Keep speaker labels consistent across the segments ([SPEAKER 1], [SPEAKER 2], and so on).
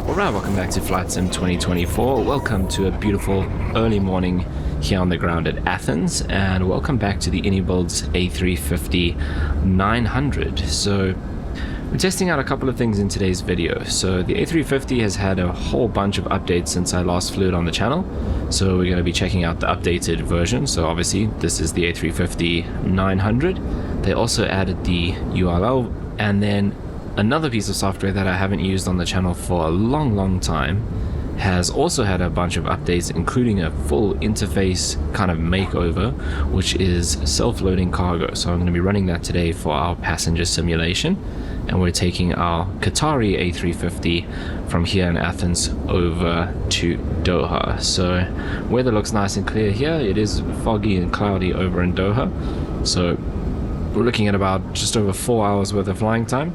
[SPEAKER 1] Alright, welcome back to Flight Sim 2024. Welcome to a beautiful early morning here on the ground at Athens, and welcome back to the iniBuilds A350-900. So we're testing out a couple of things in today's video. So the A350 has had a whole bunch of updates since I last flew it on the channel, so we're going to be checking out the updated version. So obviously this is the A350-900. They also added the URL, and then another piece of software that I haven't used on the channel for a long time has also had a bunch of updates, including a full interface kind of makeover, which is self-loading cargo. So I'm going to be running that today for our passenger simulation, and we're taking our Qatari A350 from here in Athens over to Doha. So weather looks nice and clear here. It is foggy and cloudy over in Doha, so we're looking at about just over 4 hours worth of flying time.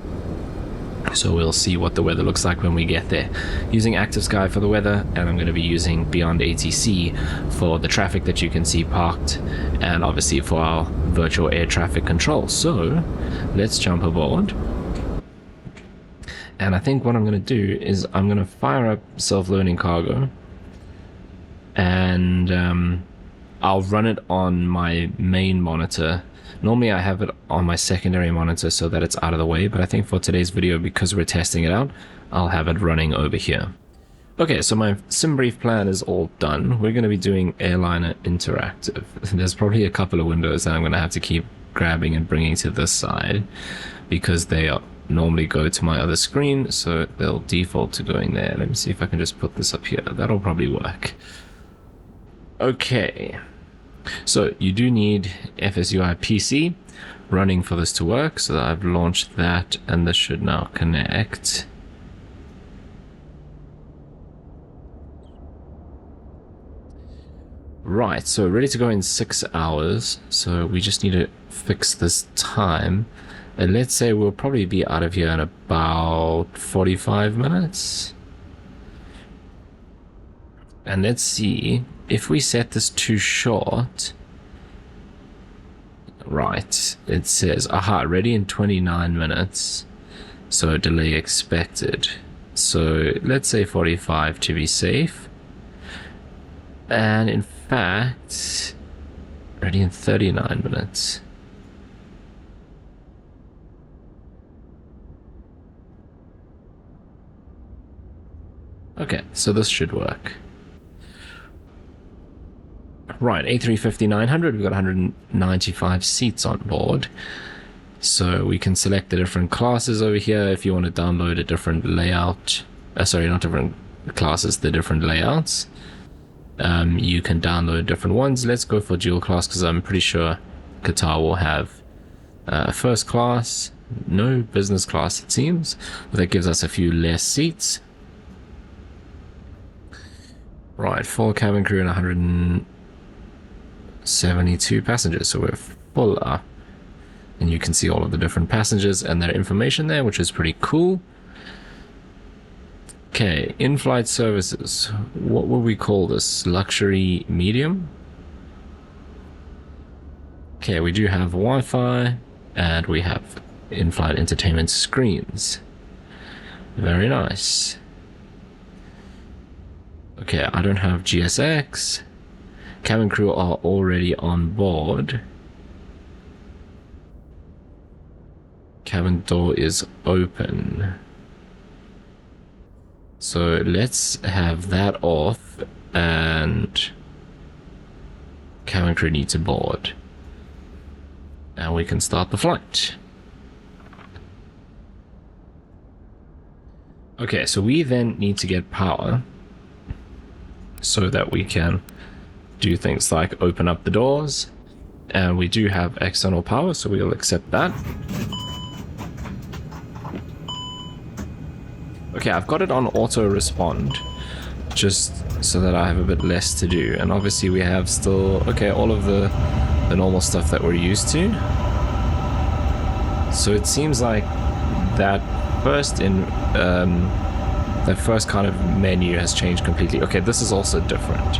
[SPEAKER 1] So we'll see what the weather looks like when we get there. Using Active Sky for the weather, and I'm going to be using Beyond ATC for the traffic that you can see parked, and obviously for our virtual air traffic control. So let's jump aboard. And I think what I'm going to do is I'm going to fire up self-loading cargo, and I'll run it on my main monitor. Normally I have it on my secondary monitor so that it's out of the way, but I think for today's video, because we're testing it out, I'll have it running over here. Okay, so my sim brief plan is all done. We're going to be doing Airliner Interactive. There's probably a couple of windows that I'm going to have to keep grabbing and bringing to this side, because they normally go to my other screen, so they'll default to going there. Let me see if I can just put this up here. That'll probably work. Okay. So you do need FSUI PC running for this to work, so that I've launched that, and this should now connect. Right, so ready to go in 6 hours, so we just need to fix this time, and let's say we'll probably be out of here in about 45 minutes. And let's see if we set this too short. Right, it says aha, ready in 29 minutes, so delay expected. So let's say 45 to be safe, and in fact ready in 39 minutes. Okay, so this should work. Right, A350-900, we've got 195 seats on board. So we can select the different classes over here if you want to download a different layout. Sorry, not different classes, the different layouts. You can download different ones. Let's go for dual class, because I'm pretty sure Qatar will have first class, no business class it seems. But that gives us a few less seats. Right, full cabin crew and 172 passengers, so we're full up, and you can see all of the different passengers and their information there, which is pretty cool. Okay, in-flight services, what will we call this? Luxury medium. Okay, we do have Wi-Fi, and we have in-flight entertainment screens. Very nice. Okay, I don't have GSX. Cabin crew are already on board. Cabin door is open. So let's have that off, and cabin crew needs to board. And we can start the flight. Okay, so we then need to get power so that we can do things like open up the doors, and we do have external power, so we'll accept that. Okay, I've got it on auto respond just so that I have a bit less to do, and obviously we have still all of the normal stuff that we're used to. So it seems like that first kind of menu has changed completely. Okay, this is also different.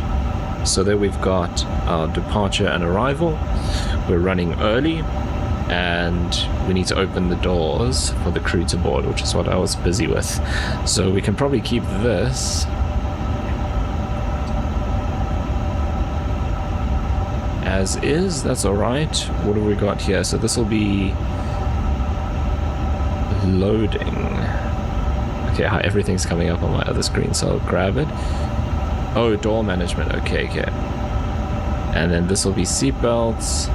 [SPEAKER 1] So there we've got our departure and arrival. We're running early, and we need to open the doors for the crew to board, which is what I was busy with. So we can probably keep this as is. That's alright. What have we got here? So this will be loading. Okay, everything's coming up on my other screen, so I'll grab it. Oh, door management. Okay. And then this will be seatbelts,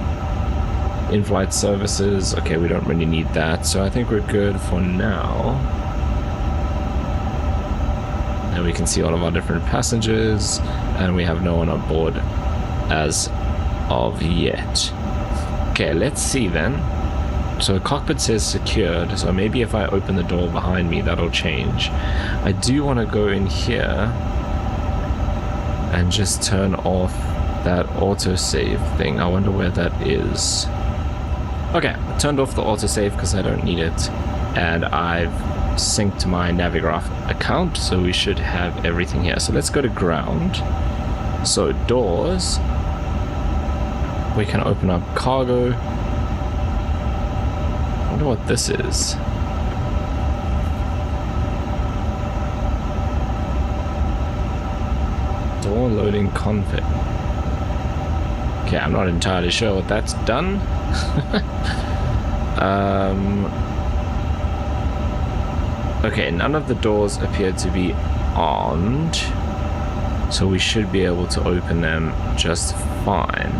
[SPEAKER 1] in-flight services. Okay, we don't really need that, so I think we're good for now. And we can see all of our different passengers, and we have no one on board as of yet. Okay, let's see then. So cockpit says secured, so maybe if I open the door behind me, that'll change. I do want to go in here and just turn off that autosave thing. I wonder where that is. Okay, I turned off the autosave because I don't need it, and I've synced my Navigraph account, so we should have everything here. So let's go to ground. So doors, we can open up cargo. I wonder what this is. Door loading config. Okay, I'm not entirely sure what that's done. Okay, none of the doors appear to be armed, so we should be able to open them just fine.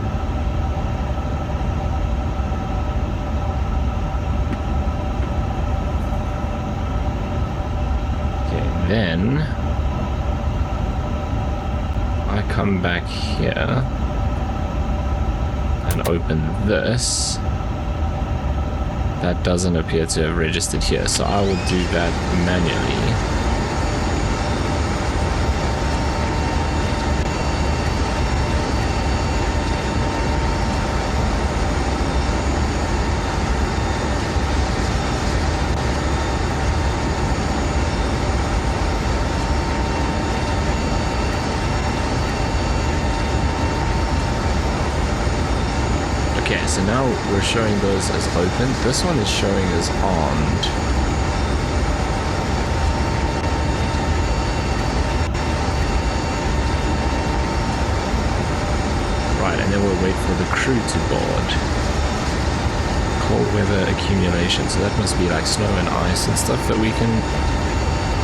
[SPEAKER 1] Okay, then I come back here and open this. That doesn't appear to have registered here, so I will do that manually. So now we're showing those as open. This one is showing as armed. Right, and then we'll wait for the crew to board. Cold weather accumulation. So that must be like snow and ice and stuff that we can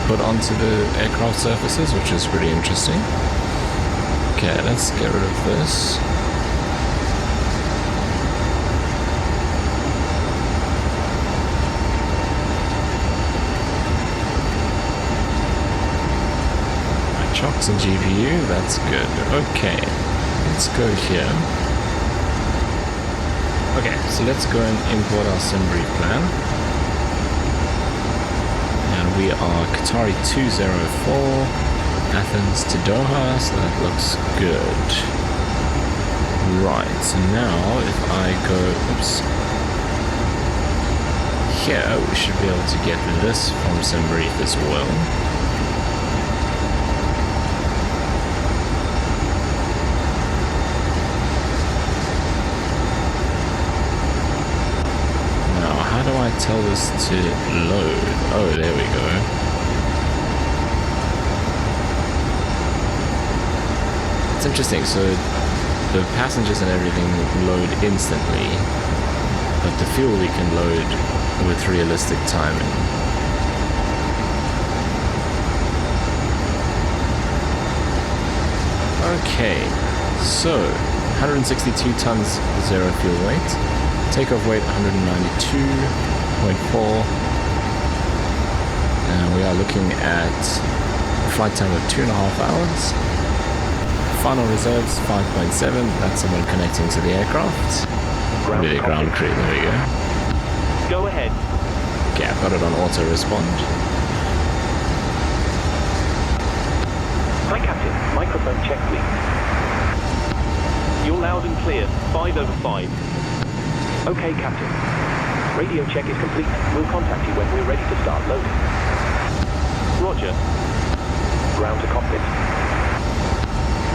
[SPEAKER 1] put onto the aircraft surfaces, which is pretty interesting. Okay, let's get rid of this. Chocks and GPU, that's good. Okay, let's go here. Okay, so let's go and import our SimBrief plan. And we are Qatari 204, Athens to Doha, so that looks good. Right, so now if I go, oops, here we should be able to get this from SimBrief as well. How do I tell this to load? Oh, there we go. It's interesting, so the passengers and everything load instantly, but the fuel we can load with realistic timing. Okay, so 162 tons, 0 fuel weight. Takeoff weight 192.4, and we are looking at a flight time of 2.5 hours. Final reserves 5.7. That's someone connecting to the aircraft. Maybe the ground crew. There we go.
[SPEAKER 2] Go ahead.
[SPEAKER 1] Okay, I've got it on auto respond.
[SPEAKER 2] Hi, Captain. Microphone check, please. You're loud and clear. 5/5. Okay, Captain. Radio check is complete. We'll contact you when we're ready to start loading. Roger. Ground to cockpit.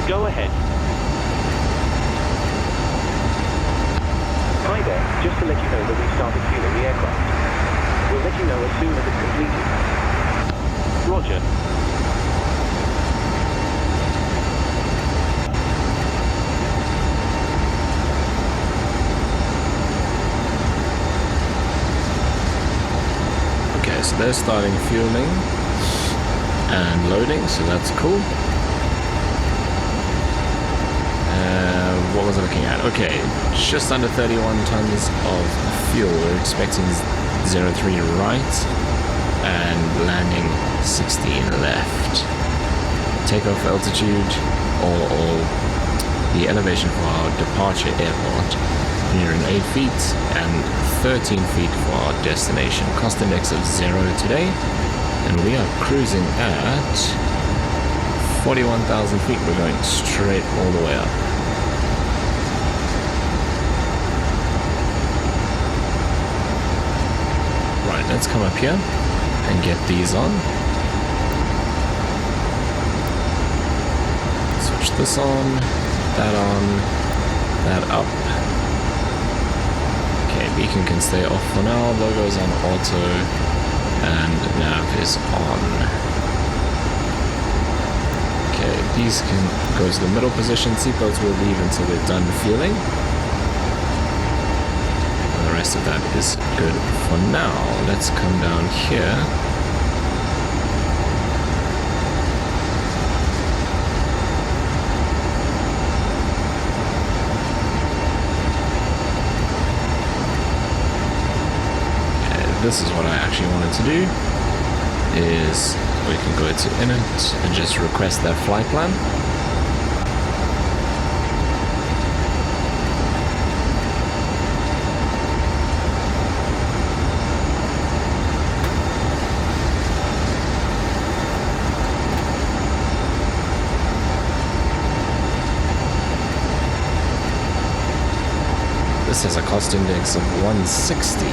[SPEAKER 2] Go ahead. Hi there, just to let you know that we've started fueling the aircraft. We'll let you know as soon as it's completed. Roger.
[SPEAKER 1] Okay, so they're starting fueling and loading, so that's cool. What was I looking at? Okay, just under 31 tons of fuel. We're expecting 03 right and landing 16 left. Takeoff altitude or the elevation for our departure airport, 108 feet and 13 feet for our destination. Cost index of 0 today, and we are cruising at 41,000 feet. We're going straight all the way up. Right, let's come up here and get these on. Switch this on, that up. Okay, beacon can stay off for now, logo's on auto, and nav is on. Okay, these can go to the middle position, seatbelts will leave until they're done fueling. And the rest of that is good for now. Let's come down here. This is what I actually wanted to do, is we can go to init and just request that flight plan. This has a cost index of 160.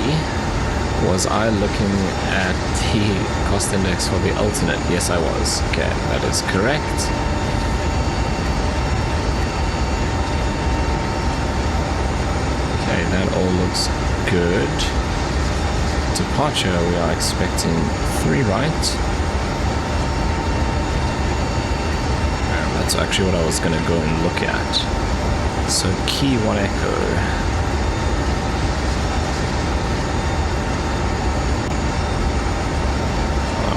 [SPEAKER 1] Was I looking at the cost index for the alternate? Yes, I was. Okay, that is correct. Okay, that all looks good. Departure, we are expecting 3 right. That's actually what I was going to go and look at. So, key 1 echo.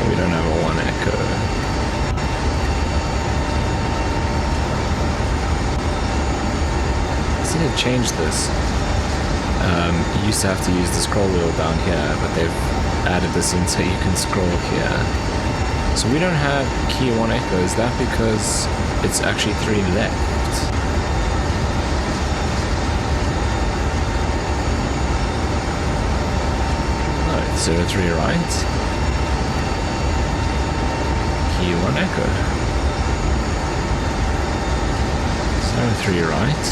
[SPEAKER 1] We don't have a 1 echo. I see they've changed this. You used to have to use the scroll wheel down here, but they've added this in so you can scroll here. So we don't have key 1 echo. Is that because it's actually 3 left? No, it's 03 right. Key 1 echo. 03 right.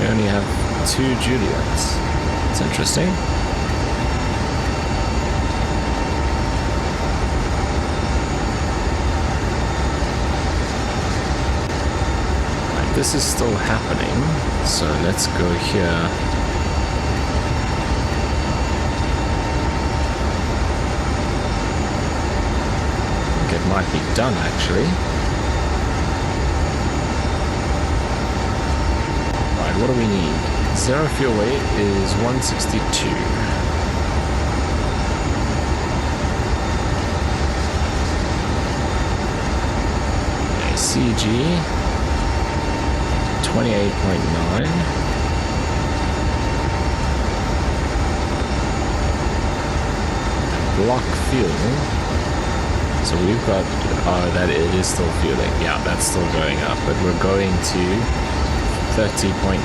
[SPEAKER 1] We only have 2 Juliets. It's interesting. Right, this is still happening, so let's go here. It might be done actually. Right, what do we need? 0 fuel weight is 162. Okay, CG 28.9. Block fuel. So we've got, that it is still fueling. Yeah, that's still going up, but we're going to 30.9.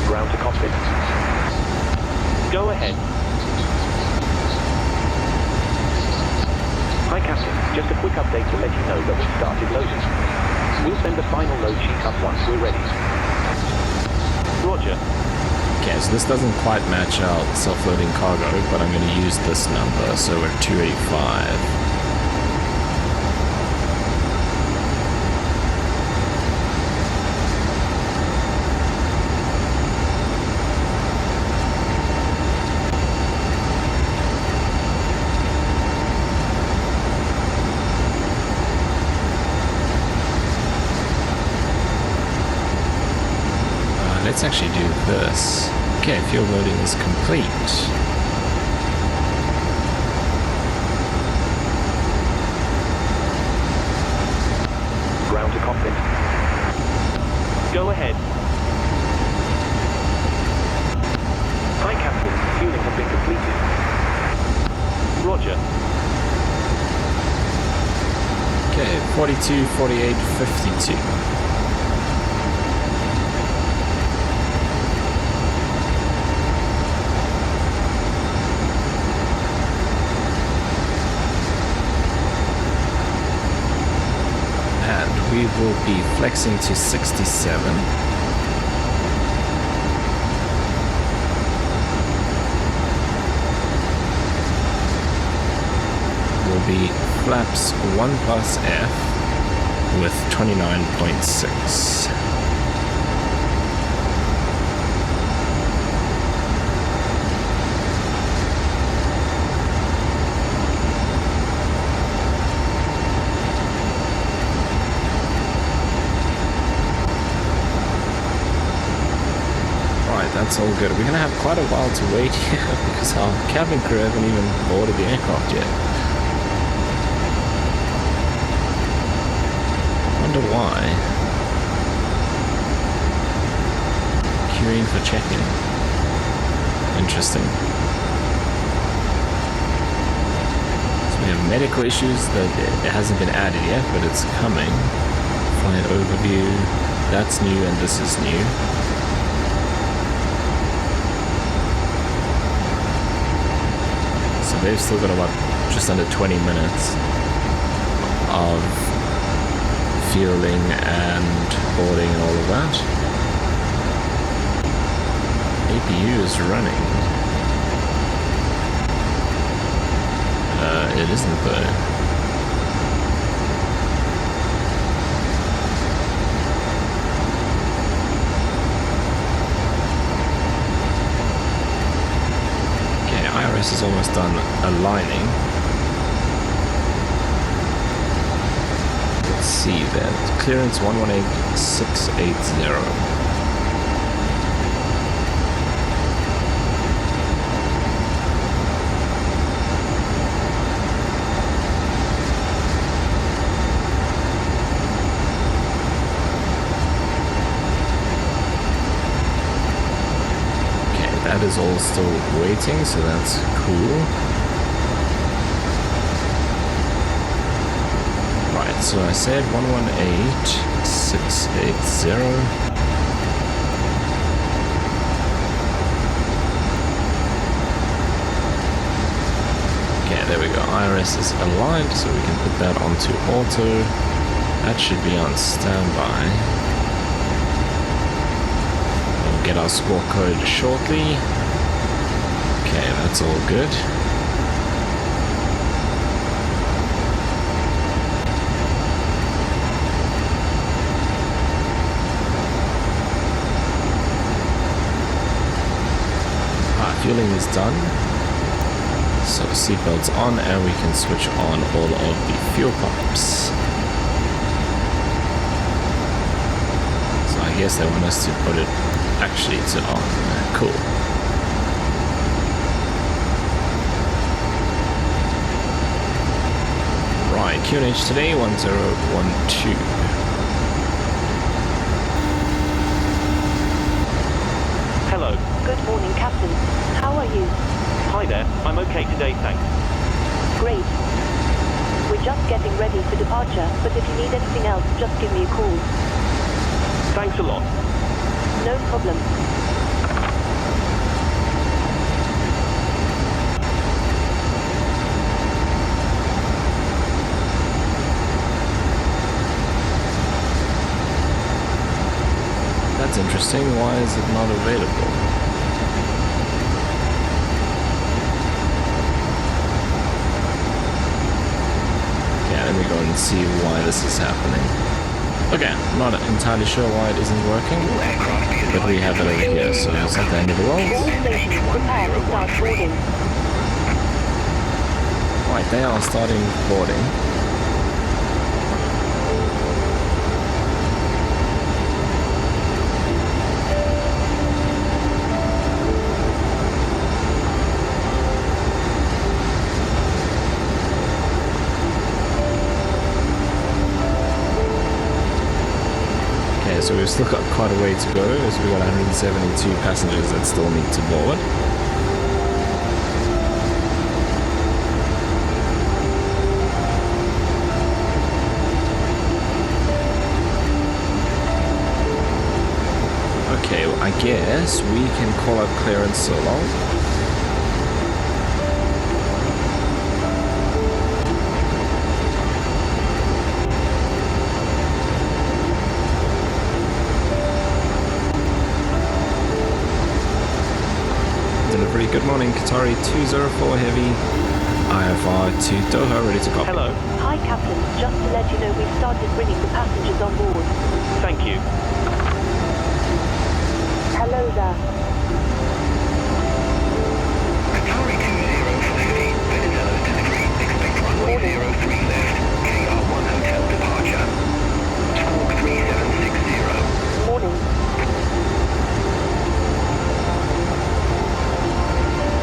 [SPEAKER 2] Ground to cockpit. Go ahead. Hi, Captain. Just a quick update to let you know that we've started loading. We'll send the final load sheet up once we're ready. Roger.
[SPEAKER 1] Okay, so this doesn't quite match out self-loading cargo, but I'm going to use this number, so we're 285. let's actually do this. Okay, fuel loading is complete.
[SPEAKER 2] Ground to cockpit. Go ahead. Hi, Captain. Fueling has been completed. Roger.
[SPEAKER 1] Okay, 42, 48, 52. We will be flexing to 67. Will be flaps 1 plus F with 29.6. That's all good. We're gonna have quite a while to wait here because our cabin crew haven't even boarded the aircraft yet. Wonder why. Queuing for check-in. Interesting. So we have medical issues that it hasn't been added yet, but it's coming. Flight overview. That's new and this is new. They've still got about just under 20 minutes of fueling and boarding and all of that. APU is running. It isn't though. Is almost done aligning. Let's see then. Clearance 118680. That is all still waiting, so that's cool. Right, so I said 118680. Okay, there we go. IRS is aligned, so we can put that onto auto. That should be on standby. Get our score code shortly. Okay, that's all good. Fueling is done. So seatbelts on and we can switch on all of the fuel pumps. So I guess they want us to put it actually to on. Cool. Right, QNH today 1012.
[SPEAKER 2] Hello.
[SPEAKER 3] Good morning, Captain. How are you?
[SPEAKER 2] Hi there. I'm okay today, thanks.
[SPEAKER 3] Great. We're just getting ready for departure, but if you need anything else, just give me a call.
[SPEAKER 2] Thanks a lot.
[SPEAKER 3] No problem.
[SPEAKER 1] That's interesting. Why is it not available? Okay, let me go and see why this is happening. Okay, I'm not entirely sure why it isn't working, but we have it over here, so it's at the end of the world. Right, they are starting boarding. so we've still got quite a way to go, as we've got 172 passengers that still need to board. Okay, well, I guess we can call up clearance so long. Delivery, good morning, Qatari 204 Heavy, IFR to Doha, ready to copy.
[SPEAKER 2] Hello.
[SPEAKER 3] Hi, Captain. Just to let you know, we've started bringing the passengers on board.
[SPEAKER 2] Thank you.
[SPEAKER 3] Hello there.
[SPEAKER 4] Qatari 204 Heavy, Venizelos delivery, expect runway 03 left, KR1 Hotel departure. Squawk 3760.
[SPEAKER 3] Morning.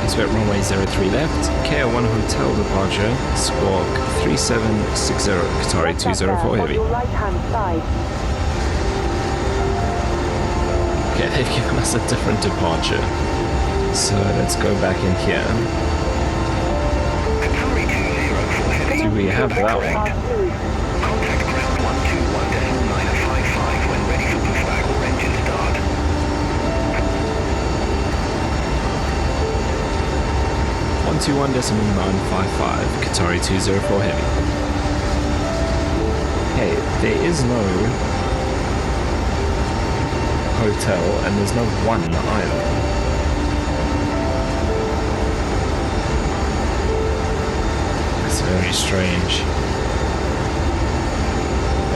[SPEAKER 1] Expect runway 03 left, KR1 Hotel departure, squawk 3760, Qatari
[SPEAKER 3] Just up
[SPEAKER 1] 204
[SPEAKER 3] there,
[SPEAKER 1] Heavy.
[SPEAKER 3] on your right-hand side.
[SPEAKER 1] Okay, they've given us a different departure. So let's go back in here.
[SPEAKER 4] Qatari 204 Heavy.
[SPEAKER 1] Do we have that one?
[SPEAKER 4] Contact ground 121.955 when ready for pushback or engine start.
[SPEAKER 1] 121.955, Qatari 204 Heavy. Hey, there is no hotel and there's no one either. That's very strange.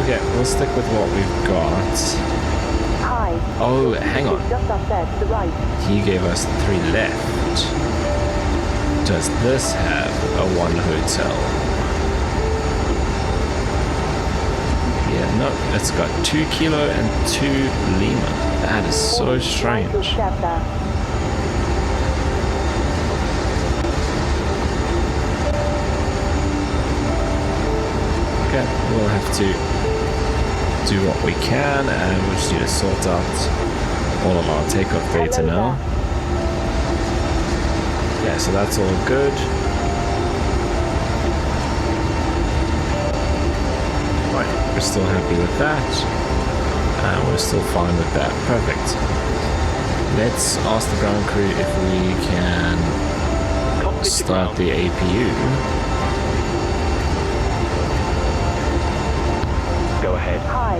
[SPEAKER 1] Okay, we'll stick with what we've got.
[SPEAKER 3] Hi.
[SPEAKER 1] Oh, hang on.
[SPEAKER 3] Just up there to the right.
[SPEAKER 1] He gave us 3 left. Does this have a 1 hotel? Yeah, no, it's got 2 Kilo and 2 Lima. That is so
[SPEAKER 3] Mind
[SPEAKER 1] strange.
[SPEAKER 3] your step there.
[SPEAKER 1] Okay, we'll have to do what we can, and we'll just need to sort out all of our takeoff data now. Yeah, so that's all good. Right, we're still happy with that. And we're still fine with that. Perfect. Let's ask the ground crew if we can
[SPEAKER 2] Cockpit to
[SPEAKER 1] start
[SPEAKER 2] ground.
[SPEAKER 1] the APU.
[SPEAKER 2] Go ahead.
[SPEAKER 3] Hi.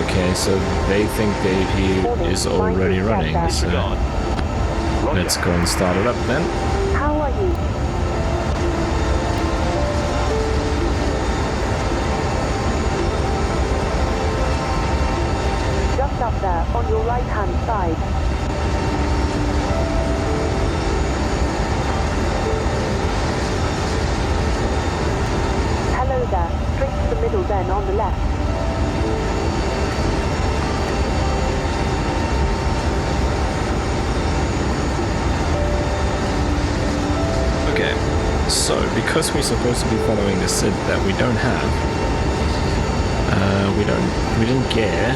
[SPEAKER 1] Okay, so they think the APU is already running, so
[SPEAKER 2] Disregard. Roger.
[SPEAKER 1] let's go and start it up then.
[SPEAKER 3] How are you? Just up there, on your right-hand side. Hello there. Straight to the middle then, on the left.
[SPEAKER 1] Okay, so because we're supposed to be following a SID that we don't have, we didn't get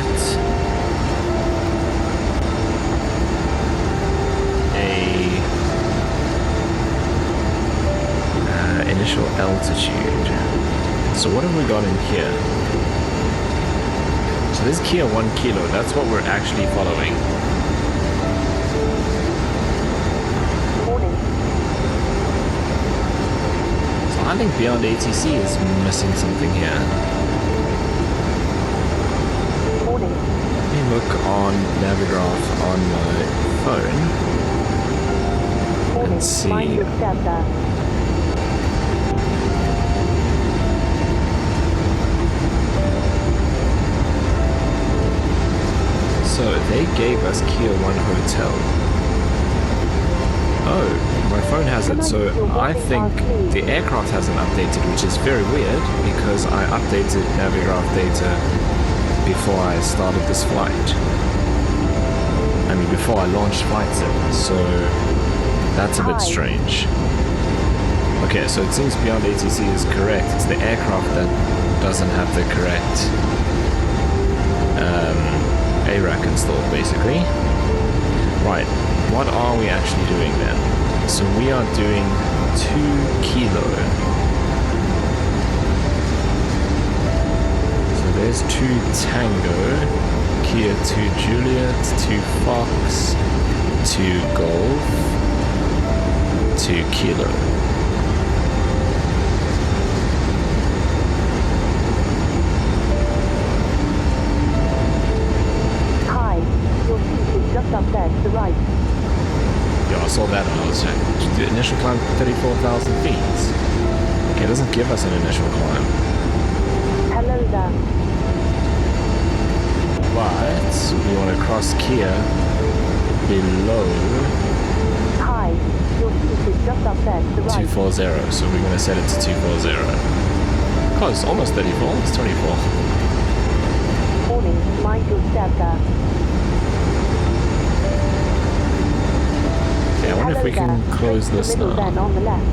[SPEAKER 1] a initial altitude. So what have we got in here? So this Kia 1 Kilo, that's what we're actually following.
[SPEAKER 3] Morning.
[SPEAKER 1] So I think Beyond ATC is missing something here.
[SPEAKER 3] Morning.
[SPEAKER 1] Let me look on Navigraph on my phone
[SPEAKER 3] Morning.
[SPEAKER 1] and see.
[SPEAKER 3] Mind your step there.
[SPEAKER 1] So they gave us Kia 1 Hotel. Oh, my phone hasn't, so I think the aircraft hasn't updated, which is very weird because I updated Navigraph data before I started this flight. I mean, before I launched Flight Sim, so that's a bit
[SPEAKER 3] Hi.
[SPEAKER 1] strange. Okay, so it seems Beyond ATC is correct. It's the aircraft that doesn't have the correct ARAC installed, basically. Right, what are we actually doing then? So we are doing 2 kilo. So there's 2 Tango, Kia 2 Juliet, 2 Fox, 2 Golf, 2 kilo.
[SPEAKER 3] Up there to the right.
[SPEAKER 1] Yeah, I saw that when I was checking. The initial climb 34,000 feet. Okay, it doesn't give us an initial climb.
[SPEAKER 3] Hello there.
[SPEAKER 1] But we want to cross Kia below
[SPEAKER 3] Hi, your seat is just up there to the right.
[SPEAKER 1] 240, so we're going to set it to 240. Close, almost 34, it's 24.
[SPEAKER 3] Morning, mind your step there.
[SPEAKER 1] I wonder if we can close this now.
[SPEAKER 3] Then on the left.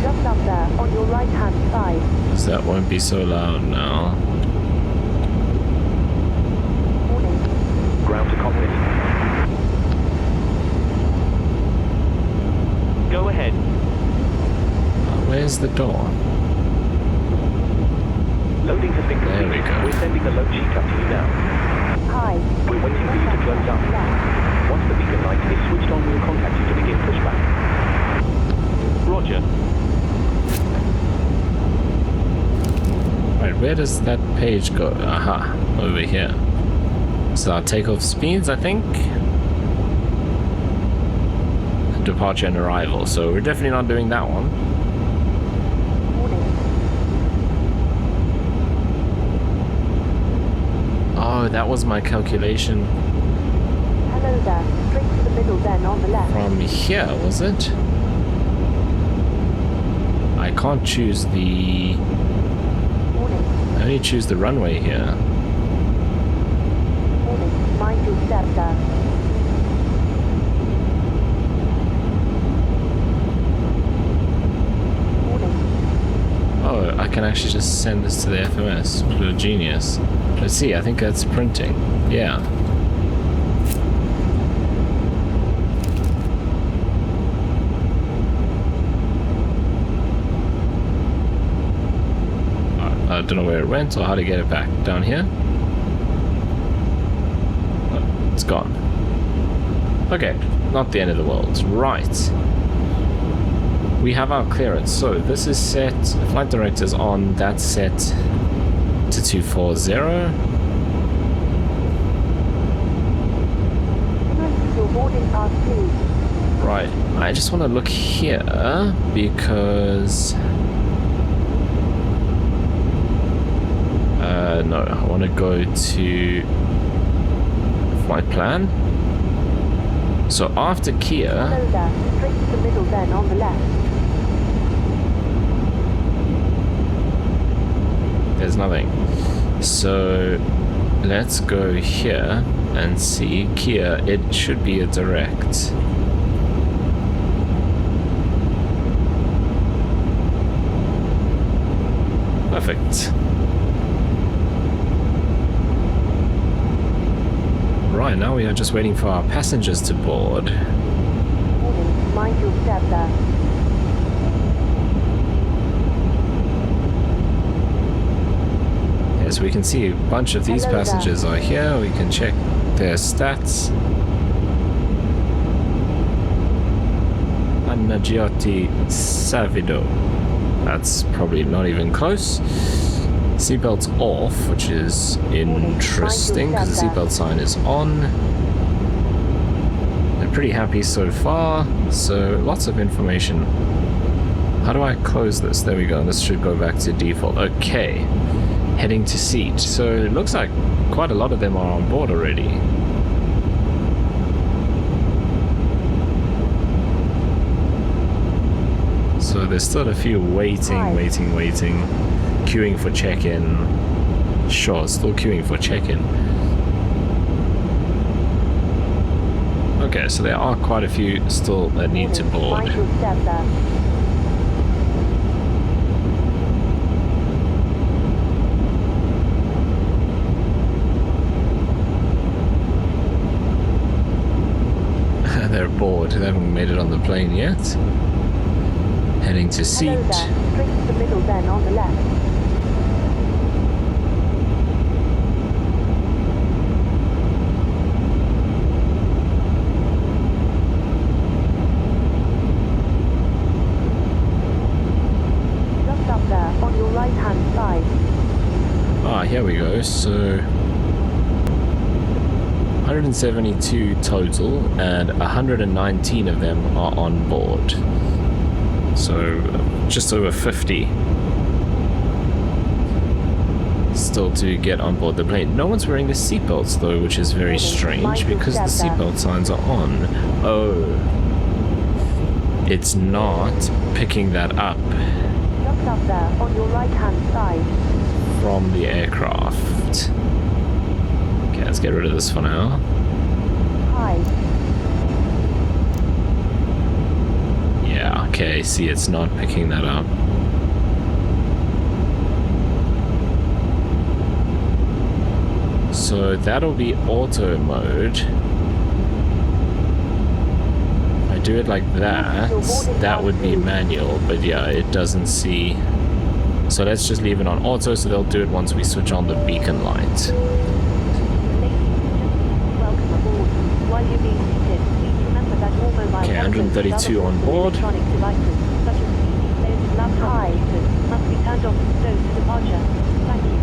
[SPEAKER 3] Just up there on your right hand side.
[SPEAKER 1] Because that won't be so loud now.
[SPEAKER 3] Morning.
[SPEAKER 2] Ground to cockpit. Go ahead.
[SPEAKER 1] Where's the door?
[SPEAKER 2] Loading has been
[SPEAKER 1] There
[SPEAKER 2] completed.
[SPEAKER 1] we go.
[SPEAKER 2] We're sending the load sheet up to you now.
[SPEAKER 3] Hi.
[SPEAKER 2] We're waiting for you to close up. Once the beacon light is switched on, we'll contact you to begin pushback. Roger.
[SPEAKER 1] Right, where does that page go? Aha, over here. So our takeoff speeds, I think. Departure and arrival. So we're definitely not doing that one. Oh, that was my calculation.
[SPEAKER 3] Hello there. Straight to the middle then on the left.
[SPEAKER 1] From here, was it? I can't choose the...
[SPEAKER 3] Morning.
[SPEAKER 1] I only choose the runway here.
[SPEAKER 3] Morning. Mind your step there.
[SPEAKER 1] Oh, I can actually just send this to the FMS. What a genius. Let's see, I think that's printing. Yeah. I don't know where it went or how to get it back. Down here? Oh, it's gone. Okay, not the end of the world. Right. We have our clearance. So this is set, flight director's on, that's set to 240.
[SPEAKER 3] Your boarding pass, please.
[SPEAKER 1] Right, I just want to look here because no, I want to go to flight plan. So after Kia,
[SPEAKER 3] hello there. Straight to the middle then on the left.
[SPEAKER 1] there's nothing. So let's go here and see Kia. It should be a direct. Perfect. Right, now we are just waiting for our passengers to board.
[SPEAKER 3] Morning. Mind your step there.
[SPEAKER 1] As we can see, a bunch of these
[SPEAKER 3] Hello
[SPEAKER 1] passengers are here. We can check their stats. Anagiotti Savido. That's probably not even close. Seatbelt's off, which is interesting because the seatbelt sign is on. They're pretty happy so far, so lots of information. How do I close this? There we go. This should go back to default. Okay, heading to seat. So it looks like quite a lot of them are on board already. So there's still a few waiting, queuing for check-in. Sure, still queuing for check-in. Okay, so there are quite a few still that need to board.
[SPEAKER 3] Mind your step there.
[SPEAKER 1] They're bored. They haven't made it on the plane yet. Heading to seat.
[SPEAKER 3] Hello there. Straight to the middle then on the left. Just up there on your right hand side.
[SPEAKER 1] Ah, here we go. So 172 total, and 119 of them are on board. So just over 50 still to get on board the plane. No one's wearing the seatbelts though, which is very strange because the seatbelt signs are on. Oh, it's not picking that up
[SPEAKER 3] Just up there on your right hand side.
[SPEAKER 1] from the aircraft. Okay, let's get rid of this for now.
[SPEAKER 3] Hi.
[SPEAKER 1] Yeah, okay, see, it's not picking that up. So that'll be auto mode. If I do it like that, that would be manual, but yeah, it doesn't see. So let's just leave it on auto, so they'll do it once we switch on the beacon light.
[SPEAKER 3] Welcome aboard. While you're being seated, please remember that all mobile
[SPEAKER 1] Okay, 132 on board.
[SPEAKER 3] electronic devices, such as phones, laptops, computers, must be turned off and stowed to departure. Thank you.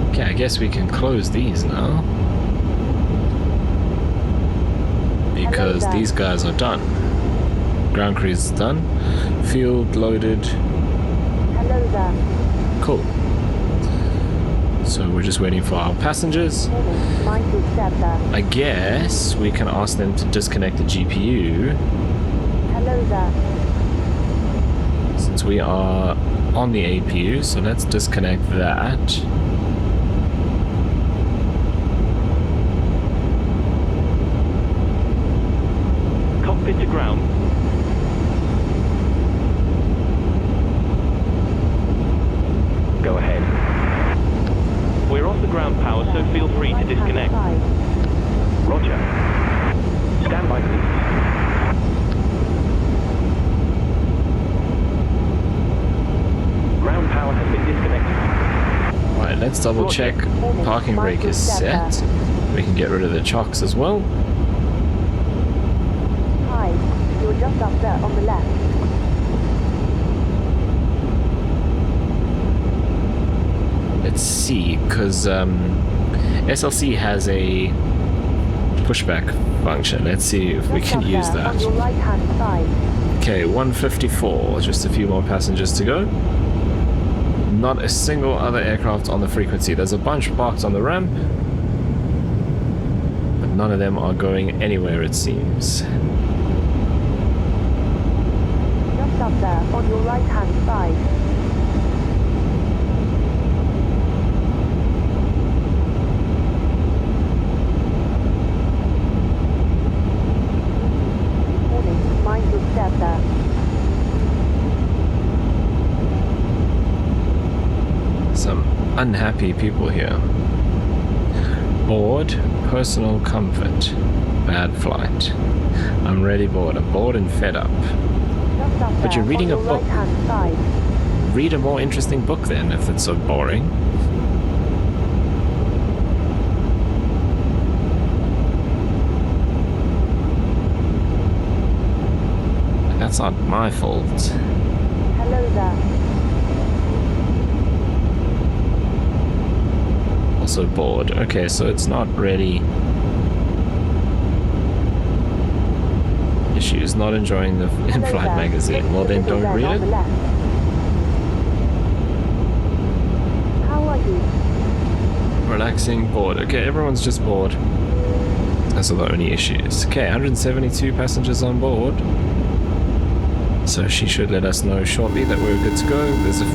[SPEAKER 1] Okay, I guess we can close these now. Because these guys are done. Ground cruise is done. Field loaded.
[SPEAKER 3] Hello there.
[SPEAKER 1] Cool. So we're just waiting for our passengers.
[SPEAKER 3] Mind your step there.
[SPEAKER 1] I guess we can ask them to disconnect the GPU
[SPEAKER 3] Hello there.
[SPEAKER 1] since we are on the APU. So let's disconnect that.
[SPEAKER 2] Cockpit to ground. Go ahead. We're off the ground power, so feel free to
[SPEAKER 3] Right-hand
[SPEAKER 2] disconnect.
[SPEAKER 3] side.
[SPEAKER 2] Roger. Stand by, please. Ground power has been disconnected.
[SPEAKER 1] Right, let's double check. Parking brake is set. We can get rid of the chocks as well.
[SPEAKER 3] Hi. You're just up there on the left.
[SPEAKER 1] Let's see, because SLC has a pushback function. Let's see if we
[SPEAKER 3] Just
[SPEAKER 1] can
[SPEAKER 3] up
[SPEAKER 1] use
[SPEAKER 3] there on
[SPEAKER 1] that.
[SPEAKER 3] your right-hand side.
[SPEAKER 1] Okay, 154. Just a few more passengers to go. Not a single other aircraft on the frequency. There's a bunch parked on the ramp, but none of them are going anywhere, it seems.
[SPEAKER 3] Just up there on your right-hand side. Warning, mind your step there.
[SPEAKER 1] Some unhappy people here. Bored, personal comfort, bad flight. I'm really bored. I'm bored and fed up.
[SPEAKER 3] Just up
[SPEAKER 1] But you're
[SPEAKER 3] there
[SPEAKER 1] reading
[SPEAKER 3] on
[SPEAKER 1] a
[SPEAKER 3] your
[SPEAKER 1] book.
[SPEAKER 3] right-hand side.
[SPEAKER 1] Read a more interesting book then, if it's so boring. That's not my fault.
[SPEAKER 3] Hello there.
[SPEAKER 1] Also bored. Okay, so it's not really issues. Not enjoying the
[SPEAKER 3] Hello
[SPEAKER 1] in-flight
[SPEAKER 3] there.
[SPEAKER 1] magazine. Well then,
[SPEAKER 3] Middle
[SPEAKER 1] don't
[SPEAKER 3] there
[SPEAKER 1] read
[SPEAKER 3] on the
[SPEAKER 1] it.
[SPEAKER 3] left. How are you?
[SPEAKER 1] Relaxing, bored. Okay, everyone's just bored. Those are the only issues. Okay, 172 passengers on board. So she should let us know shortly that we're good to go. There's a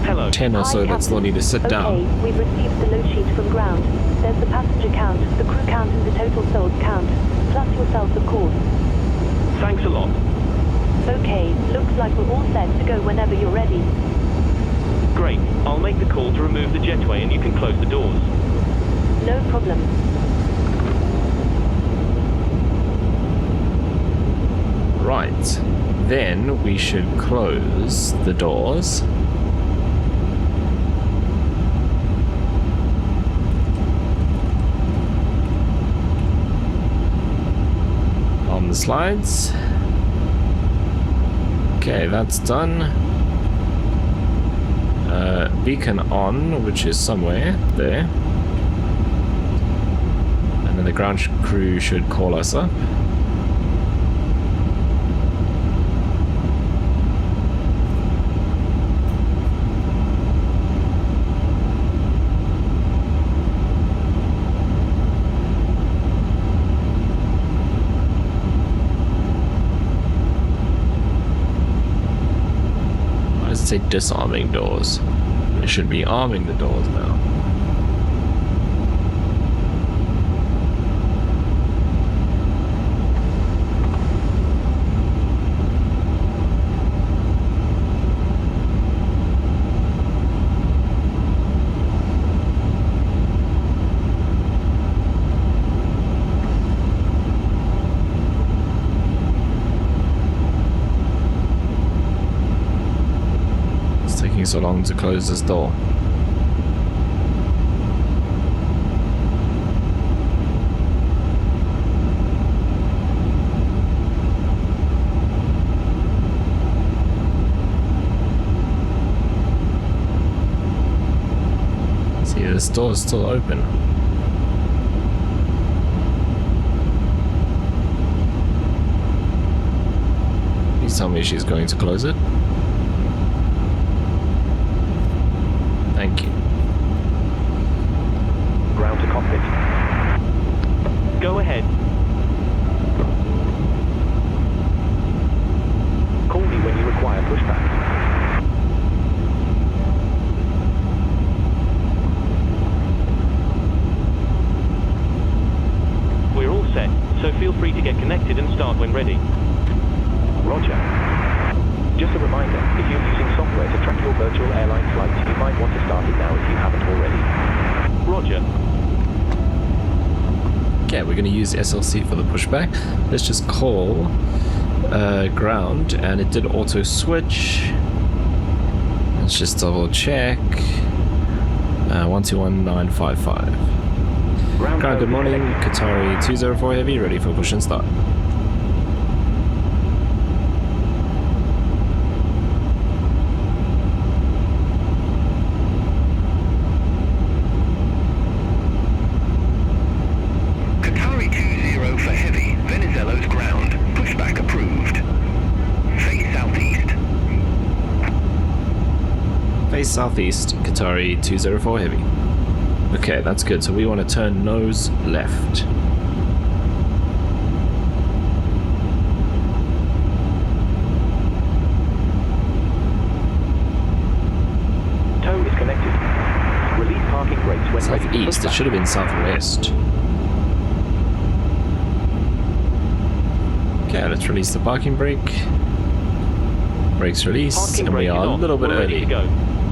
[SPEAKER 2] Hello.
[SPEAKER 1] 10 or so
[SPEAKER 3] Hi,
[SPEAKER 1] that still need to sit
[SPEAKER 3] Okay,
[SPEAKER 1] down.
[SPEAKER 3] we've received the load sheet from ground. There's the passenger count, the crew count, and the total souls count. Plus yourself, of course.
[SPEAKER 2] Thanks a lot.
[SPEAKER 3] Okay, looks like we're all set to go whenever you're ready.
[SPEAKER 2] Great. I'll make the call to remove the jetway and you can close the doors.
[SPEAKER 3] No problem.
[SPEAKER 1] Right. Then we should close the doors. On the slides. Okay, that's done. Beacon on, which is somewhere there. And then the ground crew should call us up. Why does it say disarming doors? It should be arming the doors now. It's taking so long to close this door. See, this door is still open. Please tell me she's going to close it. Thank you.
[SPEAKER 2] Ground to cockpit. Go ahead. Call me when you require pushback. We're all set, so feel free to get connected and start when ready. Roger. Just a reminder, if you're using software to track your virtual airline flights, you might want to start it now if you haven't already. Roger.
[SPEAKER 1] Okay, we're going to use SLC for the pushback. Let's just call ground, and it did auto switch. Let's just double check. 121955. Ground, good morning. Qatari 204 Heavy, ready for push and start.
[SPEAKER 4] Qatari 20 for heavy, Venizelos ground. Pushback approved. Face southeast.
[SPEAKER 1] Face southeast, Qatari 204 Heavy. Okay, that's good. So we want to turn nose left.
[SPEAKER 2] Tow is connected. Release parking brakes when ready.
[SPEAKER 1] Southeast, it should have been southwest. Okay, let's release the parking brake. Brakes release,
[SPEAKER 2] Parking
[SPEAKER 1] and we
[SPEAKER 2] brake is
[SPEAKER 1] are a
[SPEAKER 2] on.
[SPEAKER 1] little bit
[SPEAKER 2] We're ready
[SPEAKER 1] early.
[SPEAKER 2] to go.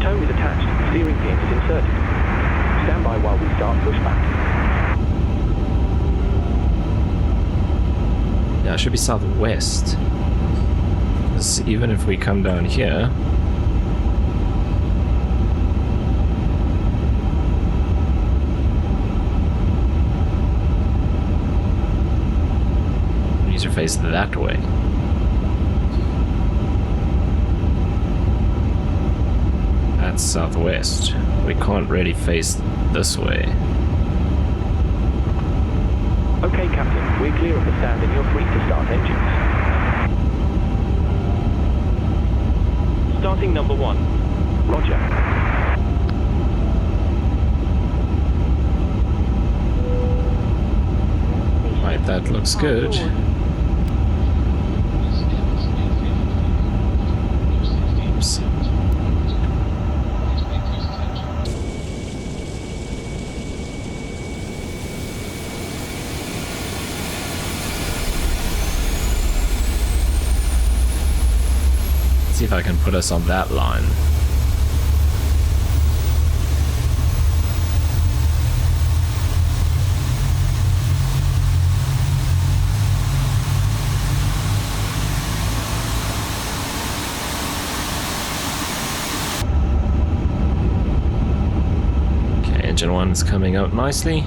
[SPEAKER 2] Tow is attached. Steering pin is inserted. Stand by while we start pushback.
[SPEAKER 1] Yeah, it should be southwest. 'Cause even if we come down here, we need to face that way. That's southwest. We can't really face this way.
[SPEAKER 2] Okay, Captain, we're clear of the stand and you're free to start engines. Starting number 1. Roger.
[SPEAKER 1] Right, that looks good. see if I can put us on that line. Okay, engine 1's coming out nicely.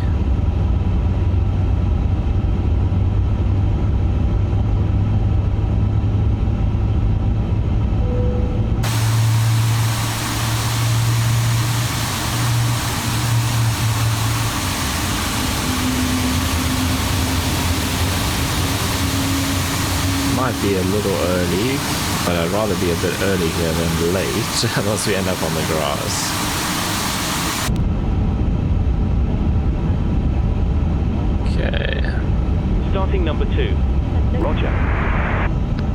[SPEAKER 1] Might be a little early, but I'd rather be a bit early here than late, unless we end up on the grass. Okay.
[SPEAKER 2] Starting number 2. Roger.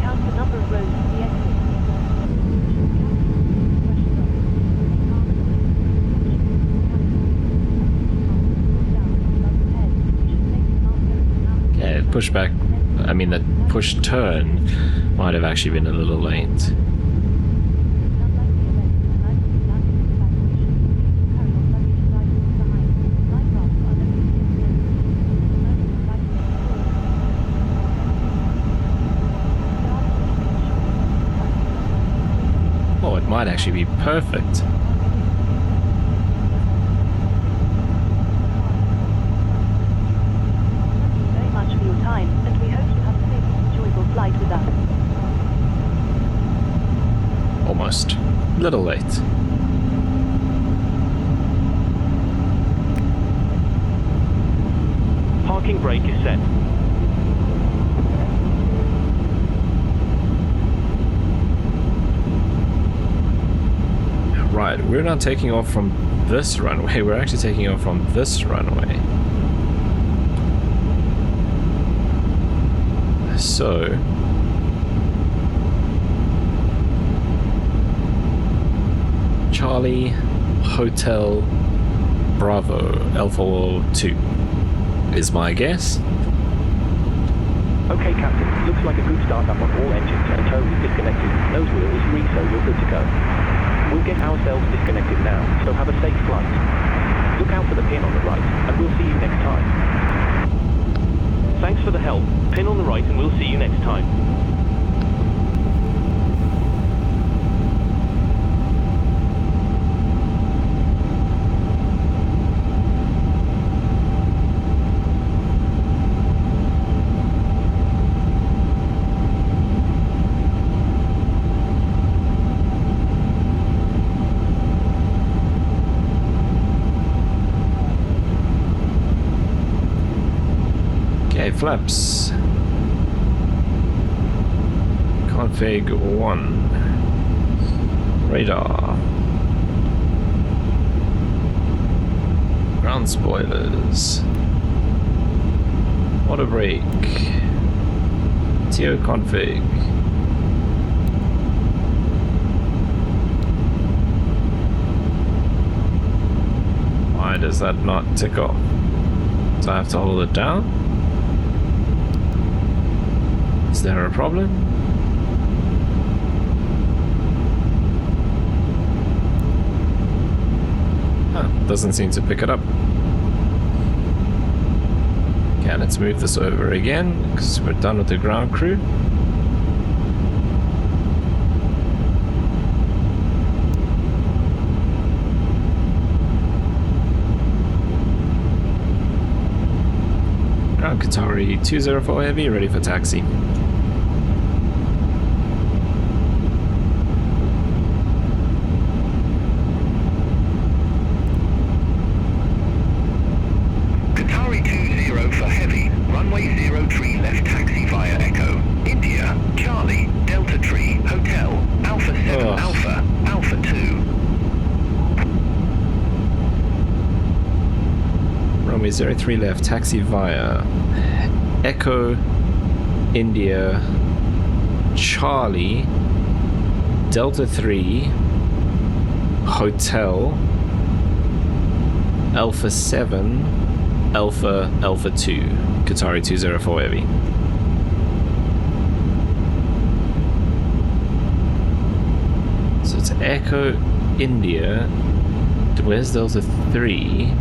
[SPEAKER 3] Count the number of rows in the exit.
[SPEAKER 1] Okay, push back. I mean, the push turn might have actually been a little late. Oh, it might actually be perfect.
[SPEAKER 3] Very much for your time, and we hope you have a safe and enjoyable flight with us.
[SPEAKER 1] Almost. Little late.
[SPEAKER 2] Parking brake is set.
[SPEAKER 1] Right, we're not taking off from this runway, we're actually taking off from this runway. So... Charlie, Hotel, Bravo, Alpha 2 is my guess.
[SPEAKER 2] Okay, Captain. Looks like a good startup on all engines and tow is disconnected. Nose wheel is free, so you're good to go. We'll get ourselves disconnected now, so have a safe flight. Look out for the pin on the right, and we'll see you next time. Thanks for the help. Pin on the right, and we'll see you next time.
[SPEAKER 1] Flaps. Config 1. Radar. Ground spoilers. Auto brake. TO config. Why does that not tick off? Do I have to hold it down? Is there a problem? Huh, doesn't seem to pick it up. Okay, let's move this over again, because we're done with the ground crew. Ground Qatari 204 Heavy, ready for taxi. Runway 03 left, taxi via Echo, India, Charlie, Delta 3, Hotel, Alpha 7, Alpha 2, Qatari 204 Heavy. it's Echo India. Where's Delta 3?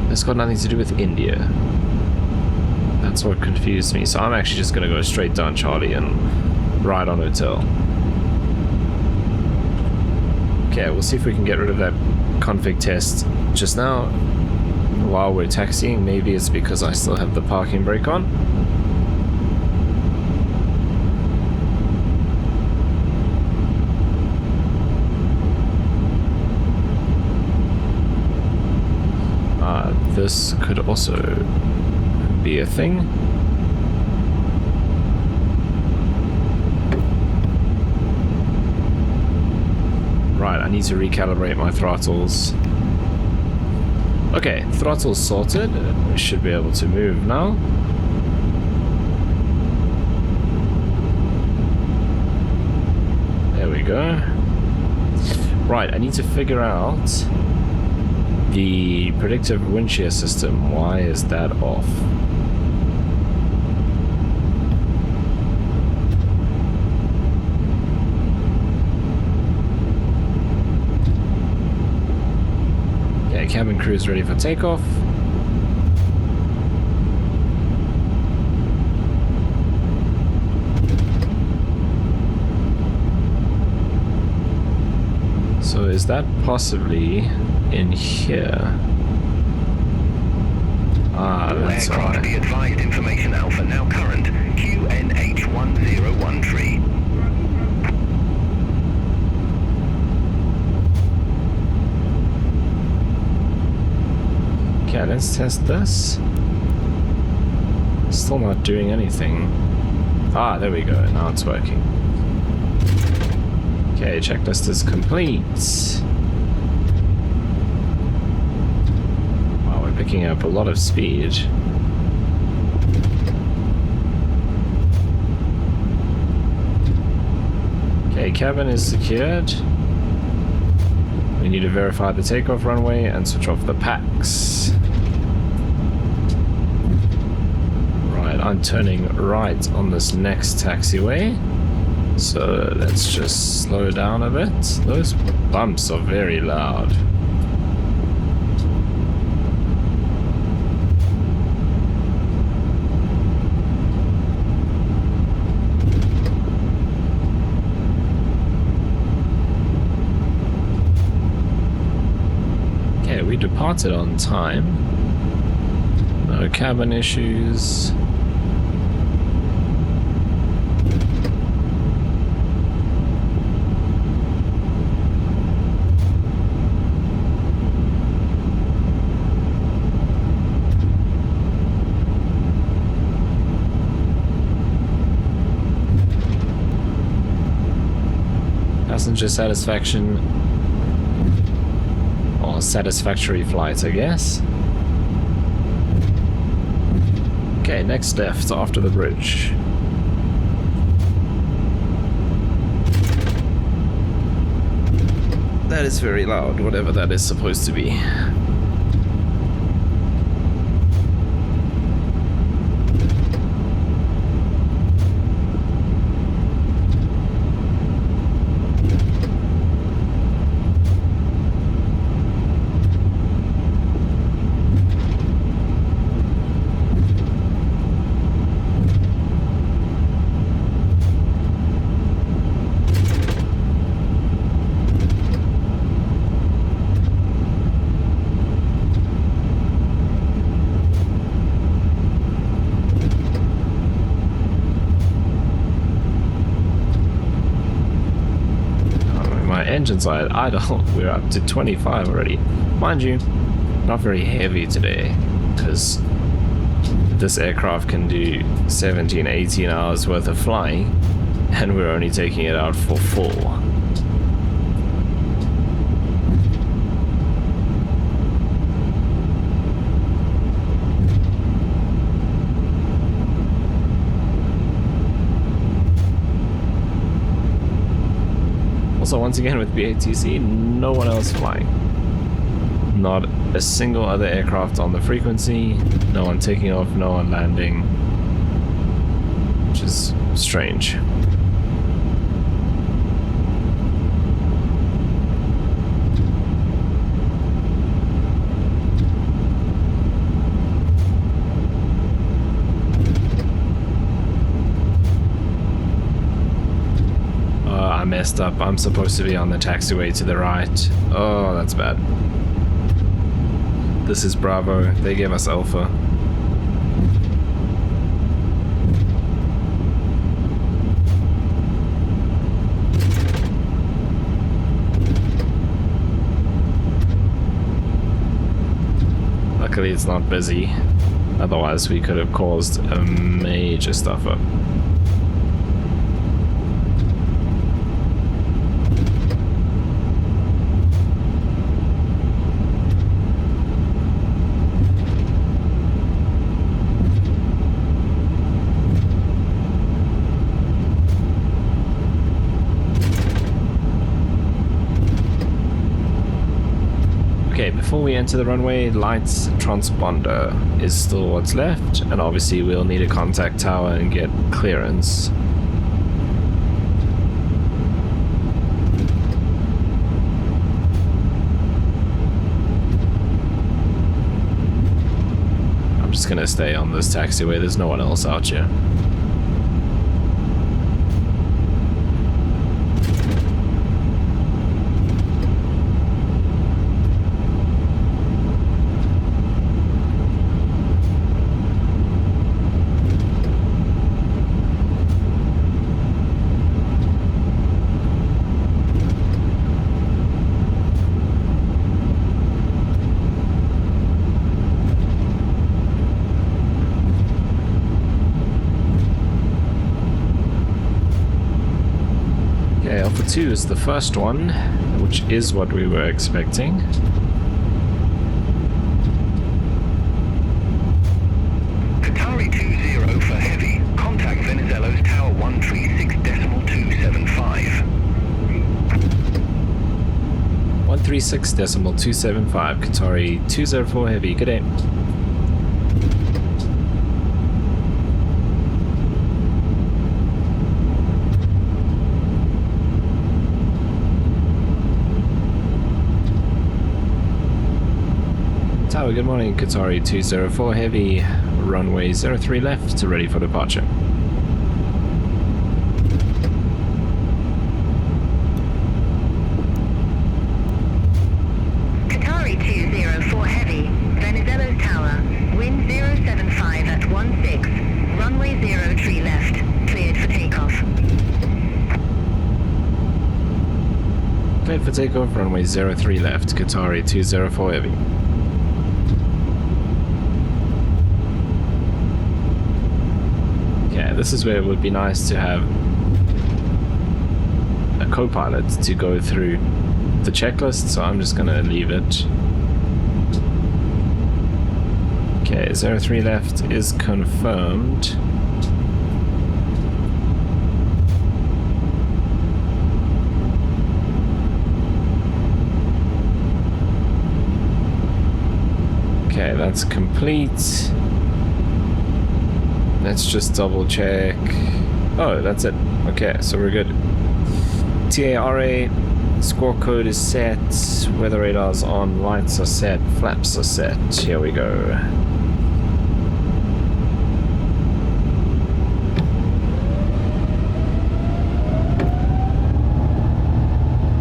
[SPEAKER 1] It's got nothing to do with India. That's what confused me. So I'm actually just going to go straight down Charlie and ride on Hotel. Okay, we'll see if we can get rid of that config test just now while we're taxiing. Maybe it's because I still have the parking brake on. This could also be a thing. Right, I need to recalibrate my throttles. Okay, throttle's sorted. We should be able to move now. There we go. Right, I need to figure out the predictive wind shear system. Why is that off? Okay, cabin crew is ready for takeoff. So is that possibly in here? Ah, that's
[SPEAKER 4] aircraft be advised, information alpha now current, QNH1013.
[SPEAKER 1] Okay, let's test this. Still not doing anything. Ah, there we go, now it's working. Okay, checklist is complete. Picking up a lot of speed. Okay, cabin is secured. We need to verify the takeoff runway and switch off the packs. Right, I'm turning right on this next taxiway. So let's just slow down a bit. Those bumps are very loud. We departed on time. No cabin issues. Passenger satisfaction. Satisfactory flight, I guess. Okay, next left after the bridge. That is very loud, whatever that is supposed to be. Engines are at idle. We're up to 25 already. Mind you, not very heavy today, because this aircraft can do 17, 18 hours worth of flying, and we're only taking it out for 4. Also, once again with BATC, no one else flying. Not a single other aircraft on the frequency, no one taking off, no one landing, which is strange. I messed up. I'm supposed to be on the taxiway to the right. Oh, that's bad. This is Bravo. They gave us Alpha. Luckily it's not busy. Otherwise we could have caused a major stuff up. Okay, before we enter the runway, lights transponder is still what's left, and obviously we'll need a contact tower and get clearance. I'm just gonna stay on this taxiway, there's no one else out here. Alpha 2 is the first one, which is what we were expecting.
[SPEAKER 4] Qatari 20 for heavy. Contact Venizelos Tower 136.275.
[SPEAKER 1] 136.275, Qatari 204 heavy, good day. Tower, good morning, Qatari 204 heavy, runway 03 left, ready for departure.
[SPEAKER 5] Qatari 204 heavy, Venizelos Tower, wind 075 at 16, runway 03 left, cleared for takeoff.
[SPEAKER 1] Cleared for takeoff, runway 03 left, Qatari 204 heavy. This is where it would be nice to have a co-pilot to go through the checklist, so I'm just gonna leave it. Okay, 03 left is confirmed. Okay, that's complete. Let's just double check. Oh, that's it. Okay, so we're good. TARA, score code is set, weather radar's on, lights are set, flaps are set. Here we go.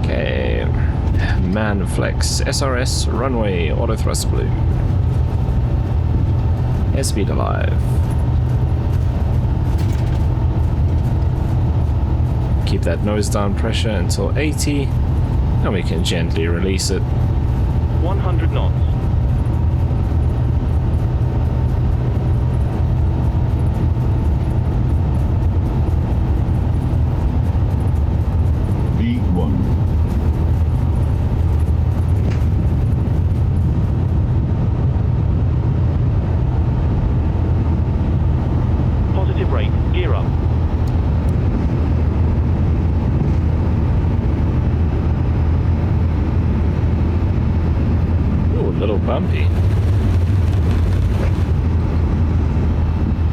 [SPEAKER 1] Okay, Manflex, SRS, runway, auto thrust blue. Airspeed alive. Keep that nose down pressure until 80, and we can gently release it.
[SPEAKER 2] 100 knots.
[SPEAKER 6] V1.
[SPEAKER 2] Positive rate, gear up.
[SPEAKER 1] Little bumpy.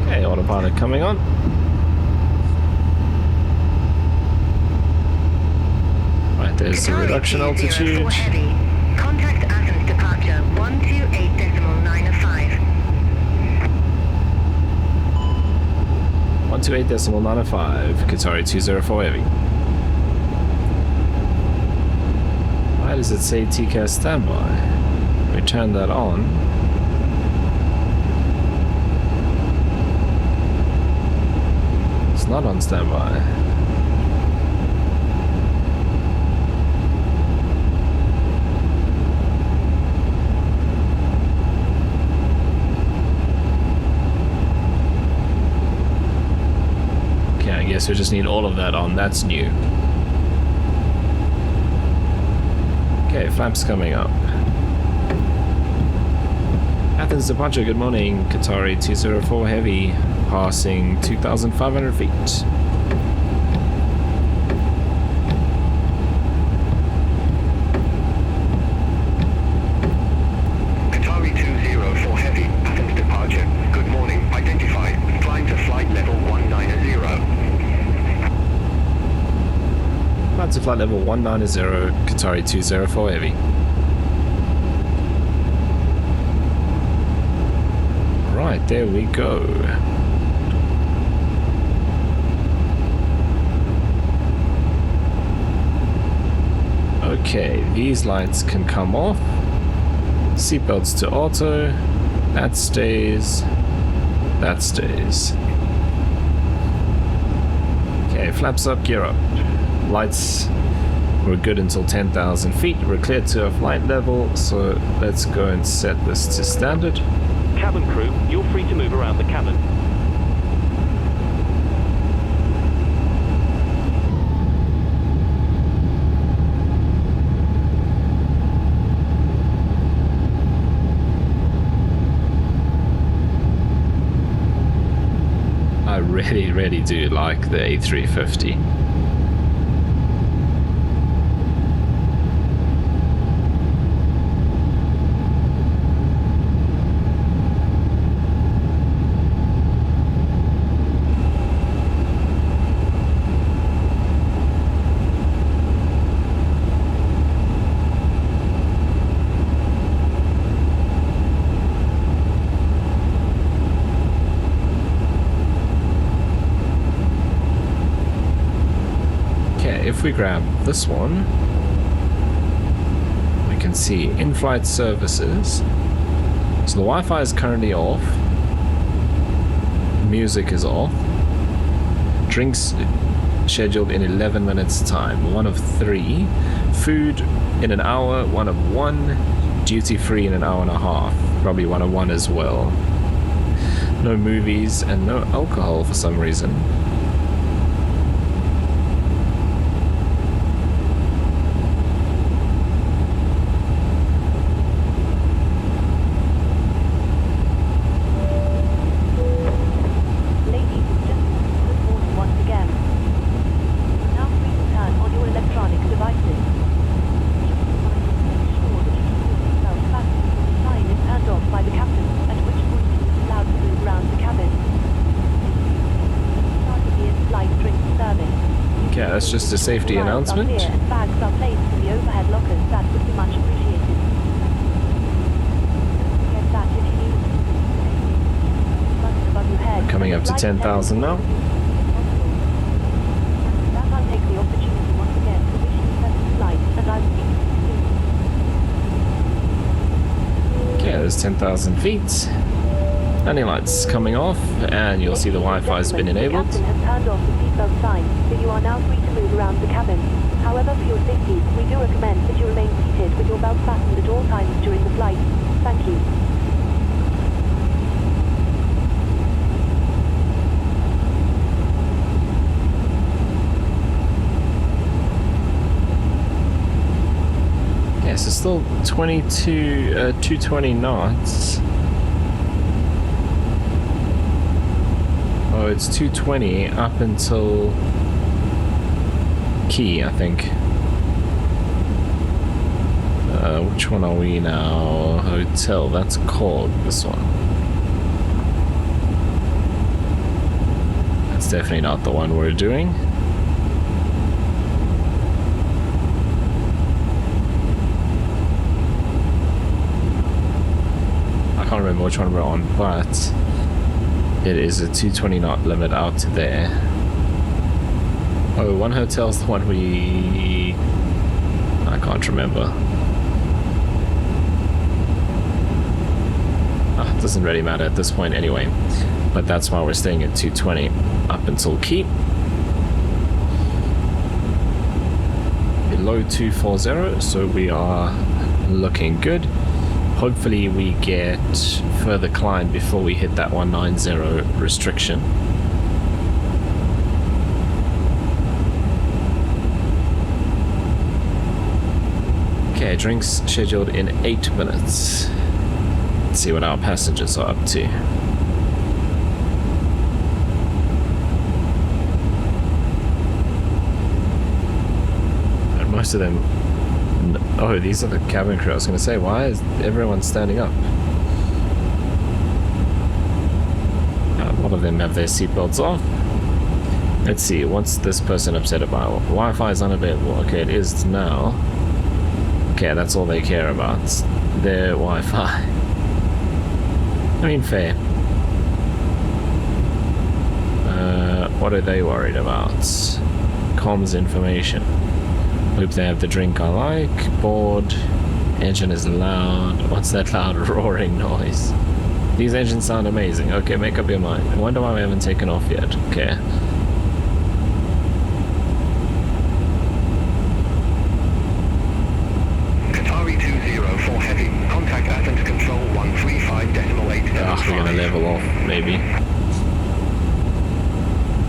[SPEAKER 1] Okay, autopilot coming on. Right, there's the reduction altitude.
[SPEAKER 5] Heavy. Contact Athens departure 128.905.
[SPEAKER 1] 128.905, Qatari 204 heavy. Why does it say TCAS standby? We turn that on. It's not on standby. Okay, I guess we just need all of that on. That's new. Okay, flaps coming up. Athens departure, good morning. Qatari 204 Heavy, passing 2,500 feet.
[SPEAKER 4] Qatari 204 Heavy, Athens departure. Good morning. Identified. Flying to flight level 190.
[SPEAKER 1] Flight to flight level 190, Qatari 204 Heavy. Right, there we go. Okay, these lights can come off. Seatbelts to auto. That stays. That stays. Okay, flaps up, gear up. Lights were good until 10,000 feet. We're cleared to a flight level, so let's go and set this to standard.
[SPEAKER 2] Cabin crew, you're free to move around the cabin.
[SPEAKER 1] I really do like the A350. If we grab this one, we can see in-flight services. So the Wi-Fi is currently off. Music is off. Drinks scheduled in 11 minutes time, 1 of 3. Food in an hour, 1 of 1. Duty free in an hour and a half, probably 1 of 1 as well. No movies and no alcohol for some reason. That's just a safety announcement.
[SPEAKER 3] Bags are placed in the overhead lockers. That would be much appreciated. Get that if you need. Above your head.
[SPEAKER 1] Coming up to 10,000 now.
[SPEAKER 3] That I'll take the opportunity once again to wish you pleasant flight, and I will speak to you soon.
[SPEAKER 1] Okay, there's 10,000 feet. Landing lights coming off, and you'll see the Wi-Fi has been enabled.
[SPEAKER 3] The captain has turned off the seatbelt sign, so you are now free to move around the cabin. However, for your safety, we do recommend that you remain seated with your belt fastened at all times during the flight. Thank you.
[SPEAKER 1] Yeah, so still 220 knots. Oh, it's 220 up until Key, I think. Which one are we now? Hotel, that's called this one. That's definitely not the one we're doing. I can't remember which one we're on, but it is a 220 knot limit out to there. Oh, one hotel's the one we I can't remember. It doesn't really matter at this point anyway. But that's why we're staying at 220 up until key. Below 240, so we are looking good. Hopefully we get further climb before we hit that 190 restriction. Okay, drinks scheduled in 8 minutes. Let's see what our passengers are up to. And most of them... Oh, these are the cabin crew. I was going to say, why is everyone standing up? A lot of them have their seatbelts off. Let's see, what's this person upset about? Wi-Fi is unavailable. Okay, it is now. Okay, that's all they care about. Their Wi-Fi. I mean, fair. What are they worried about? Comms information. Hope they have the drink I like. Bored. Engine is loud. What's that loud roaring noise? These engines sound amazing. Okay, make up your mind. I wonder why we haven't taken off yet. Okay.
[SPEAKER 4] Qatari 204 heavy. Contact Athens Control 135.8.
[SPEAKER 1] We're gonna level off, maybe.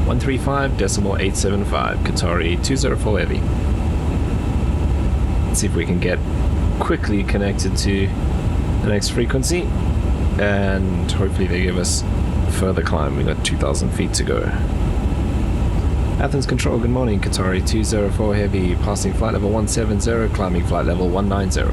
[SPEAKER 1] 135.875. Qatari 204 heavy. See if we can get quickly connected to the next frequency, and hopefully they give us further climb. We got 2,000 feet to go. Athens Control, good morning. Qatari 204 heavy, passing flight level 170, climbing flight level 190.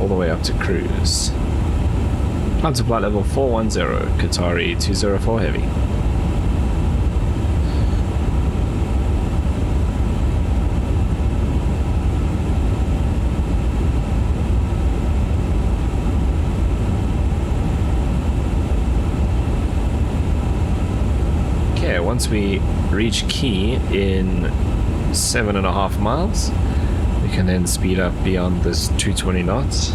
[SPEAKER 1] All the way up to cruise. Climb to flight level 410, Qatari 204 heavy. Okay, once we reach key in 7.5 miles, we can then speed up beyond this 220 knots.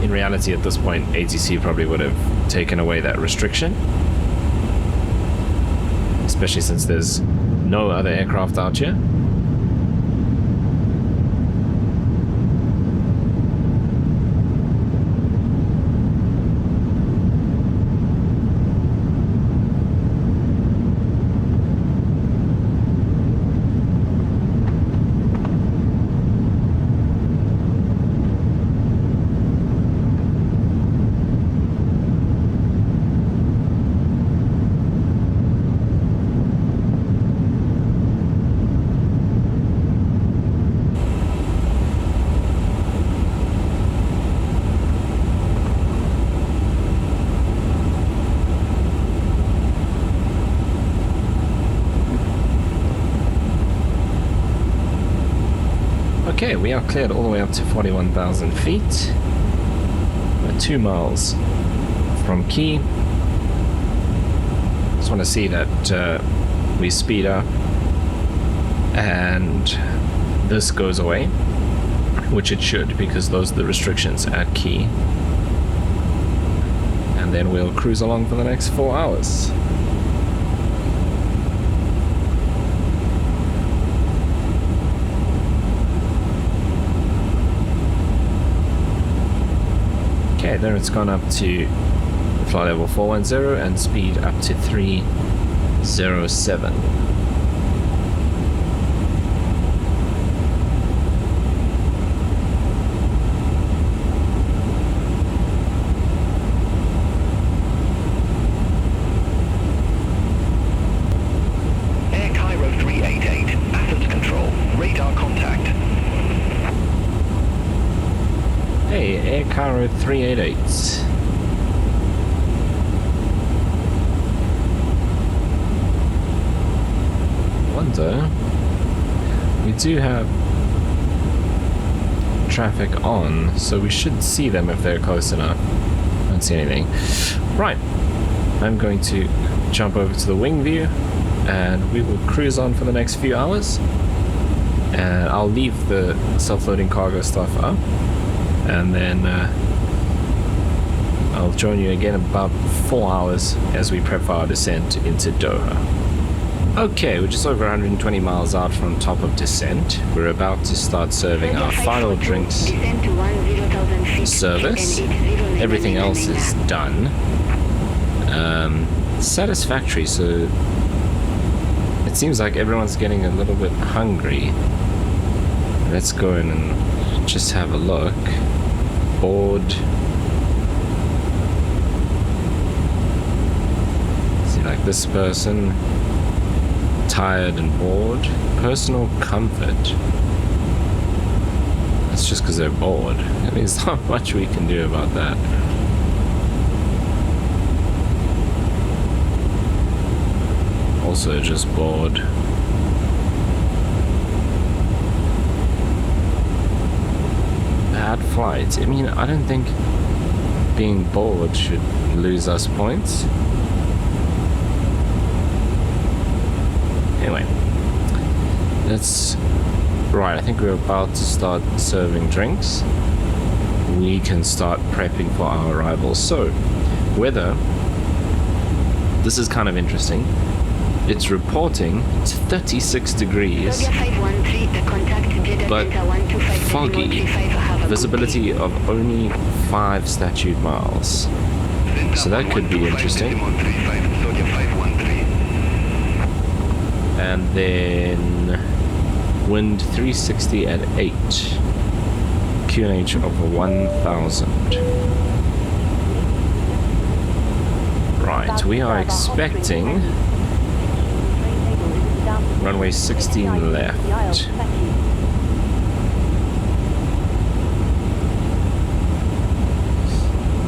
[SPEAKER 1] In reality, at this point, ATC probably would have taken away that restriction, especially since there's no other aircraft out here. Okay, we are cleared all the way up to 41,000 feet. We're 2 miles from key. Just want to see that we speed up and this goes away, which it should, because those are the restrictions at key. And then we'll cruise along for the next 4 hours. Okay, there it's gone up to flight level 410 and speed up to 307.
[SPEAKER 4] Air Cairo 388, Athens Control, radar contact.
[SPEAKER 1] Hey, Air Cairo 388. though, we do have traffic on, so we should see them if they're close enough. Don't see anything. Right, I'm going to jump over to the wing view and we will cruise on for the next few hours. And I'll leave the self-loading cargo stuff up, and then I'll join you again in about 4 hours as we prep for our descent into Doha. Okay, we're just over 120 miles out from top of descent. We're about to start serving our final drinks service. Everything else is done. Satisfactory, so it seems like everyone's getting a little bit hungry. Let's go in and just have a look. Board. See, like this person, tired and bored. Personal comfort. That's just because they're bored. I mean, there's not much we can do about that. Also just bored. Bad flight. I mean, I don't think being bored should lose us points. Anyway, let's... Right, I think we're about to start serving drinks. We can start prepping for our arrival. So, weather. This is kind of interesting. It's reporting it's 36 degrees, but foggy, visibility of only 5 statute miles. So that could be interesting. And then wind 360 at 8, QNH of 1000. Right, we are expecting runway 16 left.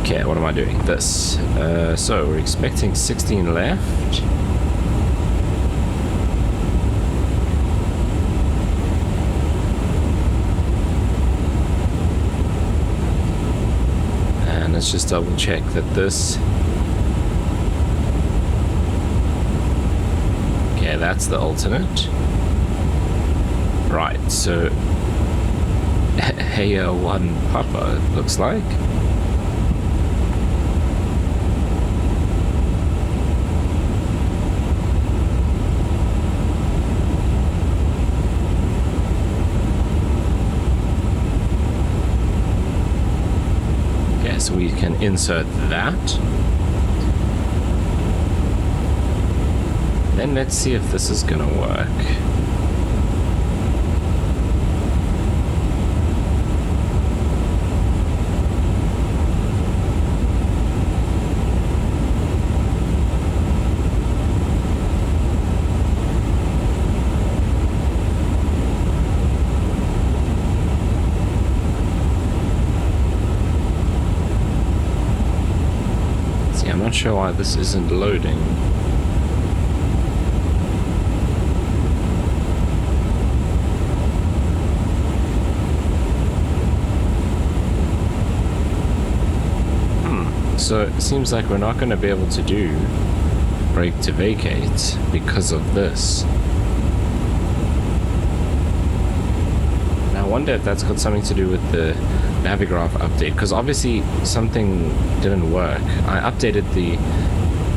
[SPEAKER 1] Okay, what am I doing? This. So we're expecting 16 left. And let's just double check that this... That's the alternate. Right, so AR1 Papa, it looks like. Okay, so we can insert that. Then let's see if this is gonna work. See, I'm not sure why this isn't loading. So it seems like we're not going to be able to do brake to vacate because of this. Now I wonder if that's got something to do with the Navigraph update, because obviously something didn't work. I updated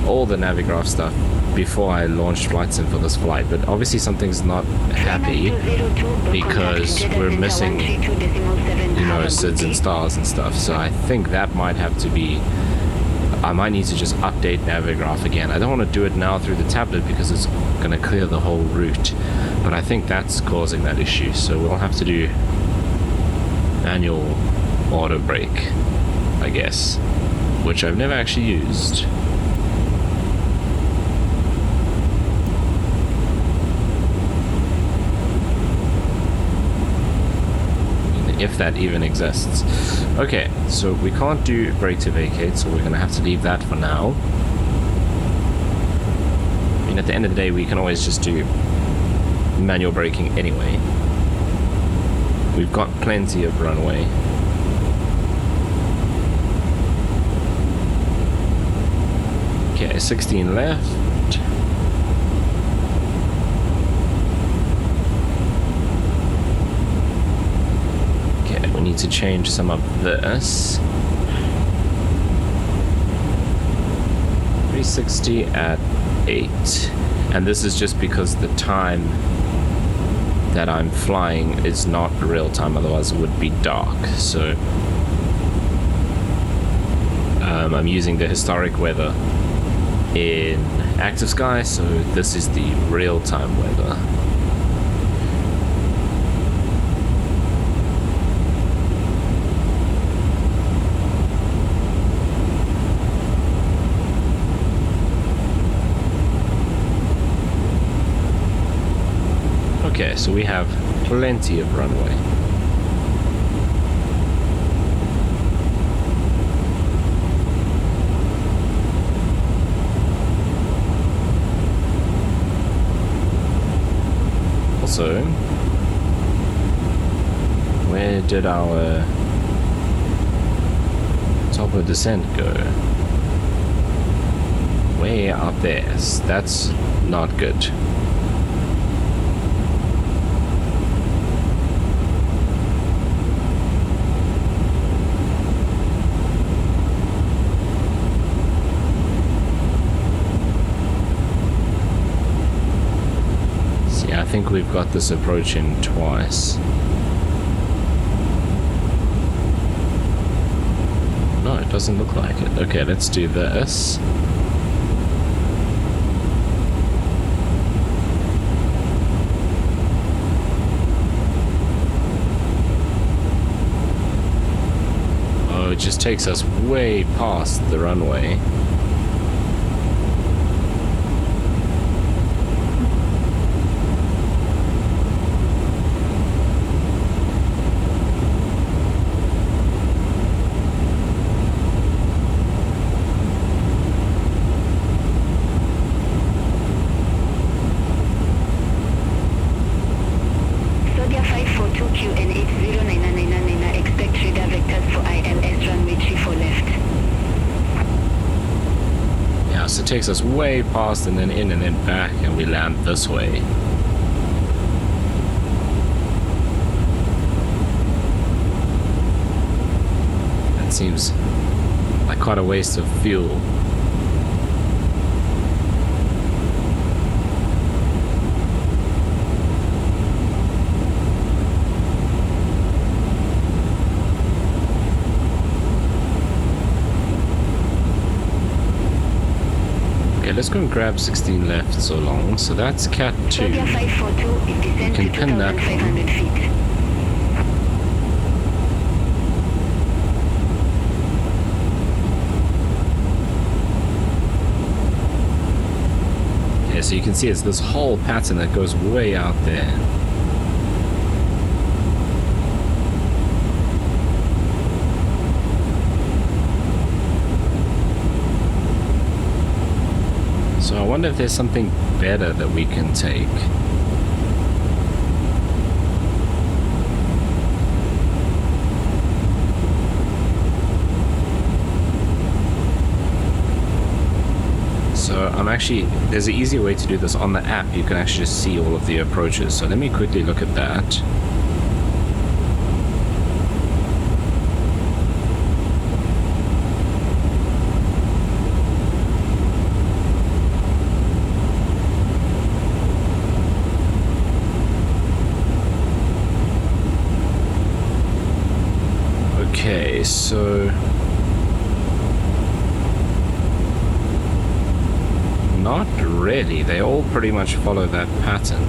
[SPEAKER 1] all the Navigraph stuff before I launched flight sim for this flight, but obviously something's not happy because we're missing, you know, SIDS and stars and stuff. So I think that might have to be... I might need to just update Navigraph again. I don't want to do it now through the tablet because it's going to clear the whole route, but I think that's causing that issue. So we'll have to do manual auto brake, I guess, which I've never actually used. If that even exists. Okay, so we can't do brake to vacate, so we're going to have to leave that for now. I mean, at the end of the day, we can always just do manual braking anyway. We've got plenty of runway. Okay, 16 left. Okay, we need to change some of this. 360 at 8. And this is just because the time that I'm flying is not real time, otherwise it would be dark. So I'm using the historic weather in active sky, so this is the real-time weather. Okay, so we have plenty of runway. Also, where did our top of descent go? Way up there. That's not good. I think we've got this approaching twice. No, it doesn't look like it. Okay, let's do this. Oh, it just takes us way past the runway. Takes us way past and then in and then back, and we land this way. That seems like quite a waste of fuel. Let's go and grab 16 left so long. So that's Cat 2. You can pin that one. Okay, so you can see it's this whole pattern that goes way out there. So I wonder if there's something better that we can take. So I'm actually, there's an easier way to do this on the app. You can actually just see all of the approaches. So let me quickly look at that. Okay, so not really. They all pretty much follow that pattern.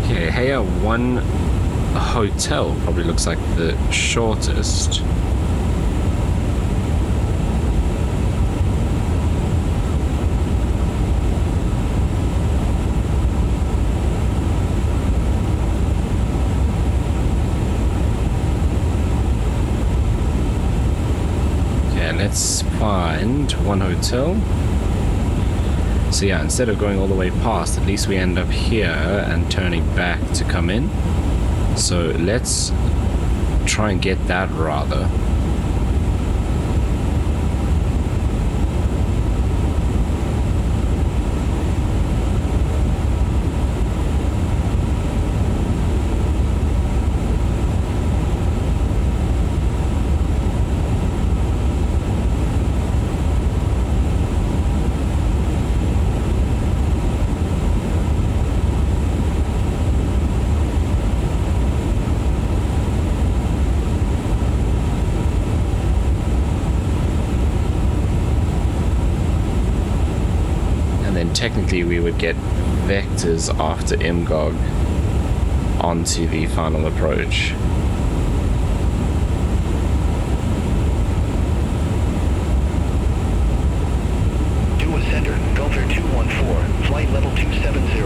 [SPEAKER 1] Okay, here one hotel probably looks like the shortest. Okay, let's find one hotel. So yeah, instead of going all the way past, at least we end up here and turning back to come in. So let's try and get that rather. Technically we would get vectors after MGOG onto the final approach.
[SPEAKER 4] Do ascender, Delta 214, flight level 270.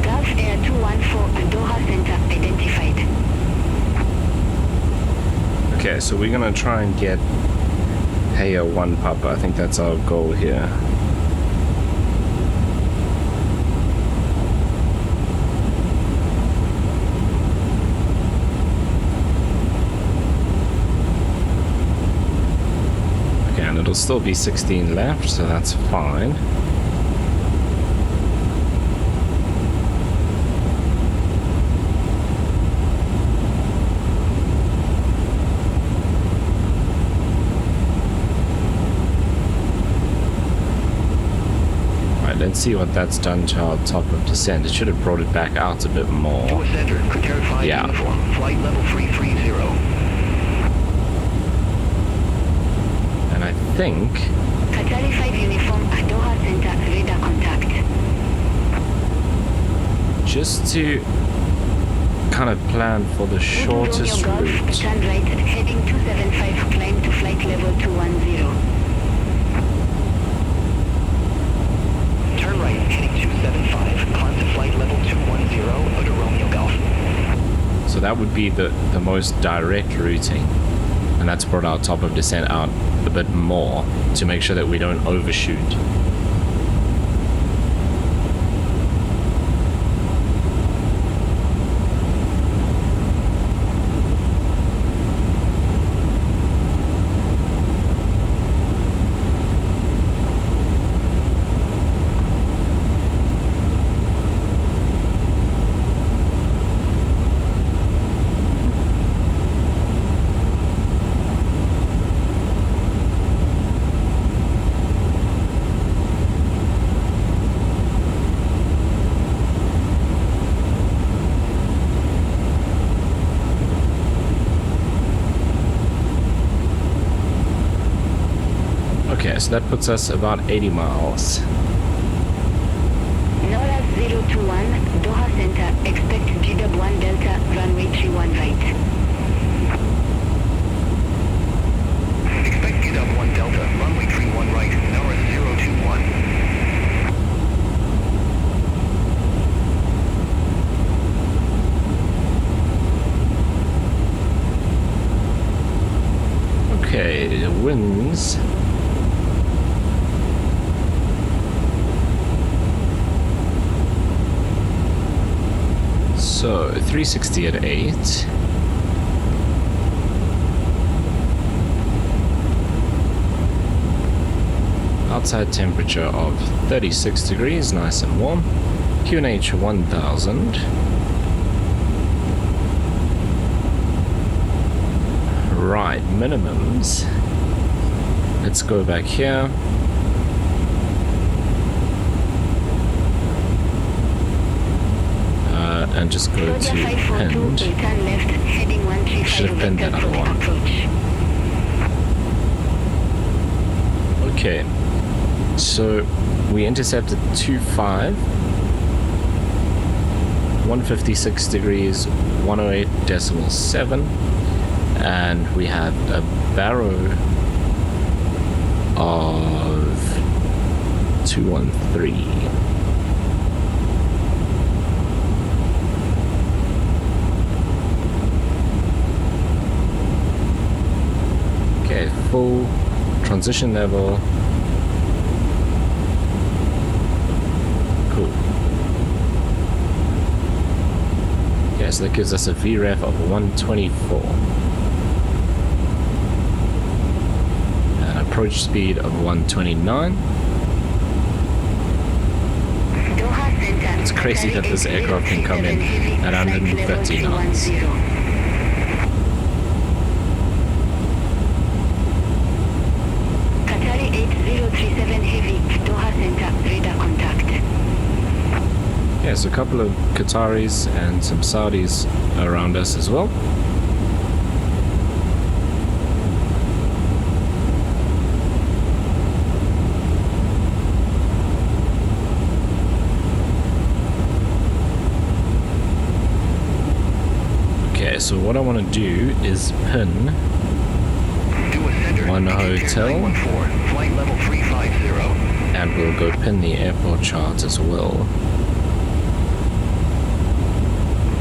[SPEAKER 5] Gulf Air 214, Doha Center identified.
[SPEAKER 1] Okay, so we're gonna try and get Heya 1 Papa. I think that's our goal here. Okay, and it'll still be 16 left, so that's fine. Let's see what that's done to our top of descent. It should have brought it back out a bit more.
[SPEAKER 4] To ascender, Qatar 5
[SPEAKER 1] Yeah.
[SPEAKER 4] uniform, flight level 330.
[SPEAKER 1] And I think
[SPEAKER 5] Qatar 5 uniform at Doha Center, radar contact.
[SPEAKER 1] just to kind of plan for the shortest
[SPEAKER 5] Romeo Golf,
[SPEAKER 1] route.
[SPEAKER 5] turn right, heading 275, climb to flight level 210.
[SPEAKER 4] Turn right, heading 275, climb to flight level 210, out of Romeo Golf.
[SPEAKER 1] So that would be the most direct routing. And that's brought our top of descent out a bit more to make sure that we don't overshoot. Okay, so that puts us about 80 miles.
[SPEAKER 5] NORAS 021, Doha Center, expect GW 1 Delta, runway 31 right.
[SPEAKER 4] Expect GW 1 Delta, runway 31 right, Norris 021.
[SPEAKER 1] Okay, the winds. So 360 at 8. Outside temperature of 36 degrees, nice and warm. QNH 1000. Right, minimums. Let's go back here. And just go to
[SPEAKER 5] Georgia 542,
[SPEAKER 1] end.
[SPEAKER 5] turn left, heading 135
[SPEAKER 1] Should have pinned that
[SPEAKER 5] vector
[SPEAKER 1] other
[SPEAKER 5] for the
[SPEAKER 1] one.
[SPEAKER 5] approach.
[SPEAKER 1] Okay, so we intercepted 25, 156 degrees, 108.7, and we have a barrow of 213. transition level. Cool. Yeah, so that gives us a VREF of 124. An approach speed of 129. It's crazy that this aircraft can come in at 130 knots.
[SPEAKER 5] Qatari 8037 Heavy, Doha Center, radar contact.
[SPEAKER 1] Yeah, so a couple of Qataris and some Saudis around us as well. Okay, so what I want to do is pin one hotel,
[SPEAKER 4] flight level 350.
[SPEAKER 1] and we'll go pin the airport chart as well.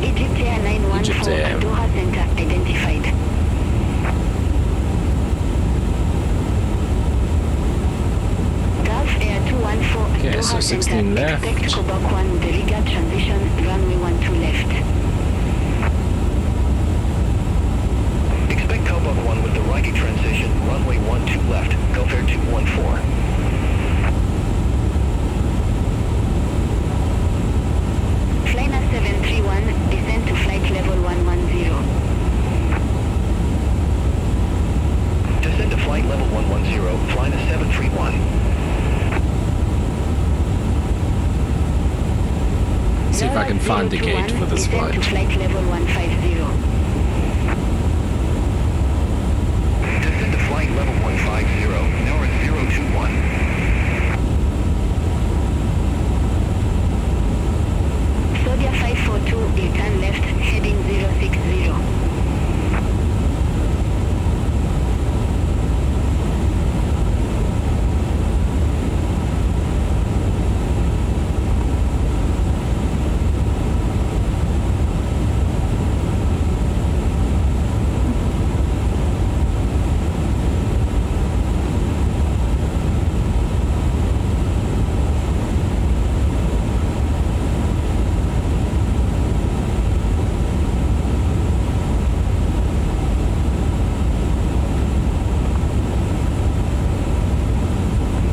[SPEAKER 5] Egypt Air 914,
[SPEAKER 1] Egypt Air.
[SPEAKER 5] Doha Center identified. Gulf Air 214,
[SPEAKER 1] Okay,
[SPEAKER 5] Doha
[SPEAKER 1] so 16
[SPEAKER 5] Center.
[SPEAKER 1] left.
[SPEAKER 5] Expect Quebec 1 with the Riga transition, runway 12 left.
[SPEAKER 4] Expect Quebec 1 with the righty transition, runway 12 left, Gulf Air 214.
[SPEAKER 5] Flyna 731, descend to flight level 110.
[SPEAKER 4] Descend to flight level 110, Flyna 731.
[SPEAKER 1] See if I can find the gate for this
[SPEAKER 5] descend
[SPEAKER 1] flight.
[SPEAKER 5] to flight level 150.
[SPEAKER 4] Descend to flight level 150, Norris 021.
[SPEAKER 5] Sodia 542, will turn left, heading 060.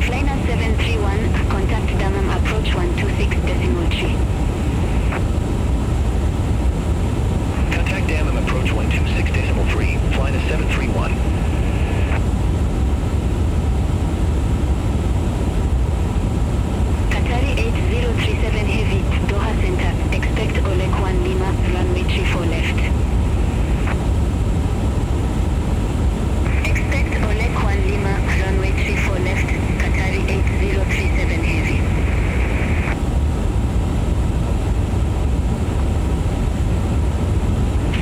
[SPEAKER 5] Flyna 731, contact Dammam approach 126.3.
[SPEAKER 4] Contact Dammam approach 126.3, Flyna 731.
[SPEAKER 5] Qatari 8037 Heavy, Doha Center, expect Oleg 1 Lima, runway 34 left. Expect Oleg 1 Lima, runway 34 left, Qatari 8037 Heavy.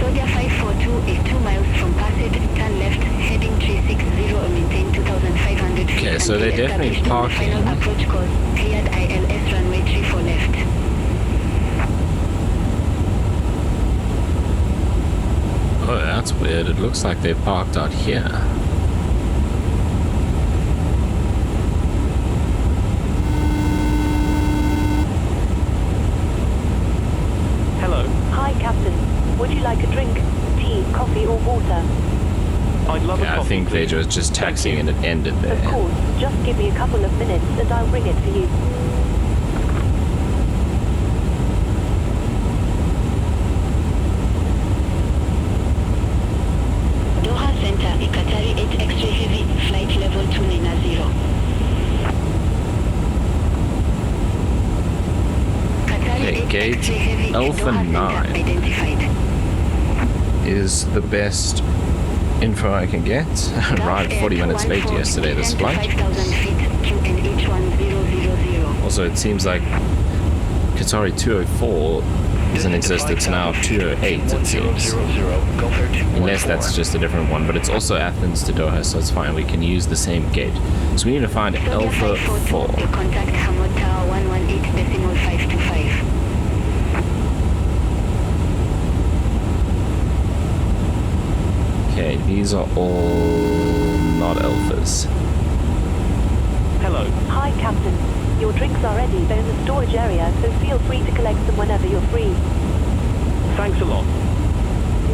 [SPEAKER 5] Sodia 542 is 2 miles from Passet, turn left, heading 360 and maintain 2,500 feet.
[SPEAKER 1] Okay, so they're
[SPEAKER 5] until
[SPEAKER 1] definitely
[SPEAKER 5] established on the
[SPEAKER 1] parking.
[SPEAKER 5] Final approach course, cleared ILS runway 34 left.
[SPEAKER 1] Oh, that's weird. It looks like they parked out here.
[SPEAKER 2] Hello.
[SPEAKER 3] Hi, Captain. Would you like a drink? Tea, coffee, or water?
[SPEAKER 2] I'd love a
[SPEAKER 1] Yeah, I
[SPEAKER 2] coffee,
[SPEAKER 1] think they
[SPEAKER 2] please.
[SPEAKER 1] were just taxiing and it ended
[SPEAKER 3] Of
[SPEAKER 1] there.
[SPEAKER 3] course. Just give me a couple of minutes and I'll bring it for you.
[SPEAKER 5] Doha Center, Qatari 8 X-ray Heavy, flight level 290. Qatari
[SPEAKER 1] Okay,
[SPEAKER 5] 8
[SPEAKER 1] gate
[SPEAKER 5] X-ray Heavy,
[SPEAKER 1] Alpha
[SPEAKER 5] Doha Center
[SPEAKER 1] 9.
[SPEAKER 5] identified.
[SPEAKER 1] Is the best info I can get. Arrived 40 minutes late yesterday, this flight.
[SPEAKER 5] 5,000 feet, QNH 1000.
[SPEAKER 1] Also, it seems like Qatari 204 is in existence now, 208 it seems. Unless that's just a different one, but it's also Athens to Doha, so it's fine. We can use the same gate. So we need to find Alpha 4.
[SPEAKER 5] Contact Hamad Tower 118.525.
[SPEAKER 1] Okay, these are all not alphas.
[SPEAKER 2] Hello.
[SPEAKER 3] Hi, Captain. Your drinks are ready. They're in the storage area, so feel free to collect them whenever you're free.
[SPEAKER 2] Thanks a lot.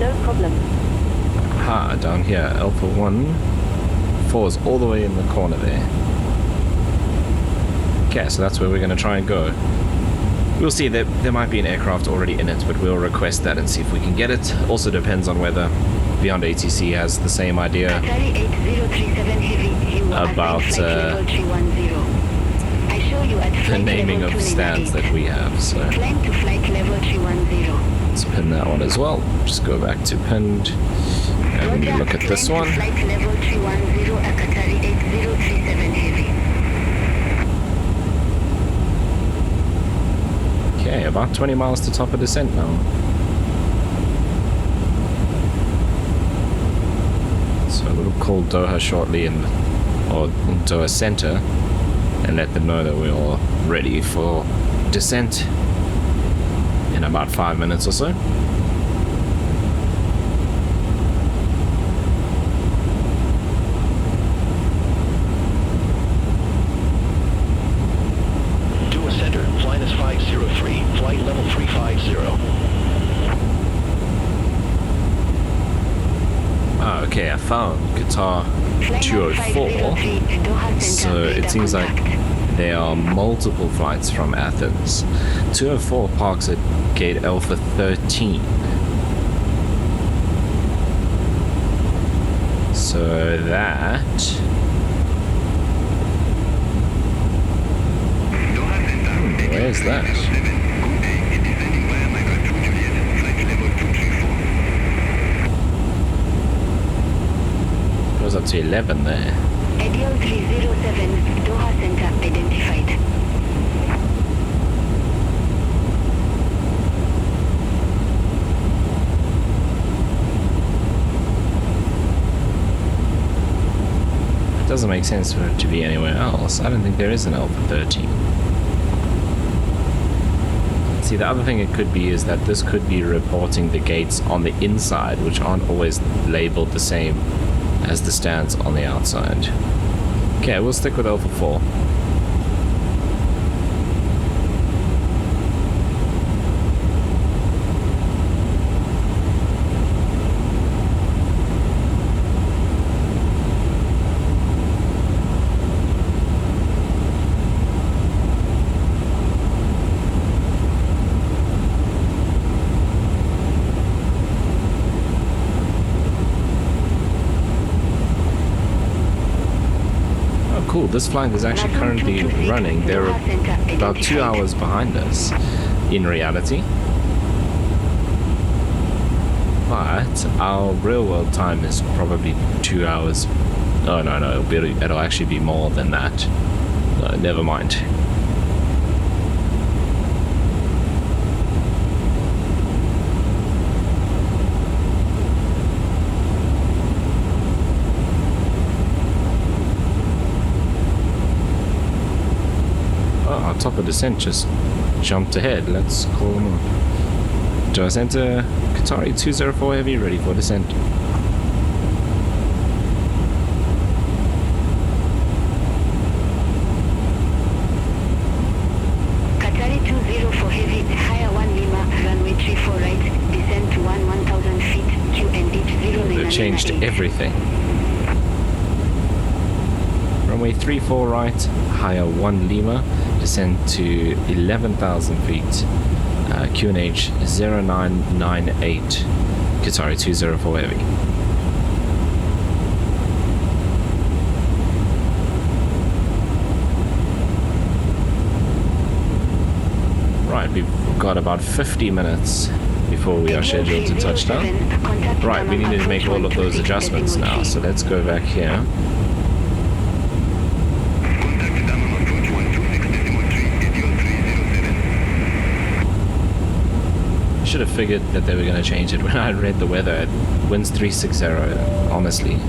[SPEAKER 3] No problem.
[SPEAKER 1] Down here, Alpha 1. 4 is all the way in the corner there. Okay, so that's where we're going to try and go. We'll see, there might be an aircraft already in it, but we'll request that and see if we can get it. Also depends on whether Beyond ATC has the same idea about the naming of stands that we have. So let's pin that one as well. Just go back to pinned, and we look at this one. Okay, about 20 miles to top of descent now. So we'll call Doha shortly, or Doha Center, and let them know that we're all ready for descent in about 5 minutes or so. Okay, I found Qatar 204, so it seems like there are multiple flights from Athens. 204 parks at gate Alpha 13. So that... where's that? Goes up to 11 there.
[SPEAKER 5] Ideal 307, Doha Center identified.
[SPEAKER 1] It doesn't make sense for it to be anywhere else. I don't think there is an Alpha 13. See, the other thing it could be is that this could be reporting the gates on the inside, which aren't always labeled the same as the stands on the outside. Okay, we'll stick with Alpha 4. Cool, this flight is actually currently running. They're about 2 hours behind us in reality, but our real world time is probably 2 hours. Oh no, it'll actually be more than that. No, never mind. Top of descent just jumped ahead. Let's call them on. Doha Center, Qatari 204 Heavy, ready for descent.
[SPEAKER 5] Qatari 204 Heavy, higher 1 Lima, runway 34 right, descent to 1,000 feet, QNH 0998.
[SPEAKER 1] They've changed everything. Runway 34 right, higher 1 Lima, descend to 11,000 feet, QNH 0998, Qatari 204 Heavy. Right, we've got about 50 minutes before we are scheduled to touch down. Right, we need to make all of those adjustments now, so let's go back here. Should have figured that they were going to change it when I read the weather. Winds 360, honestly.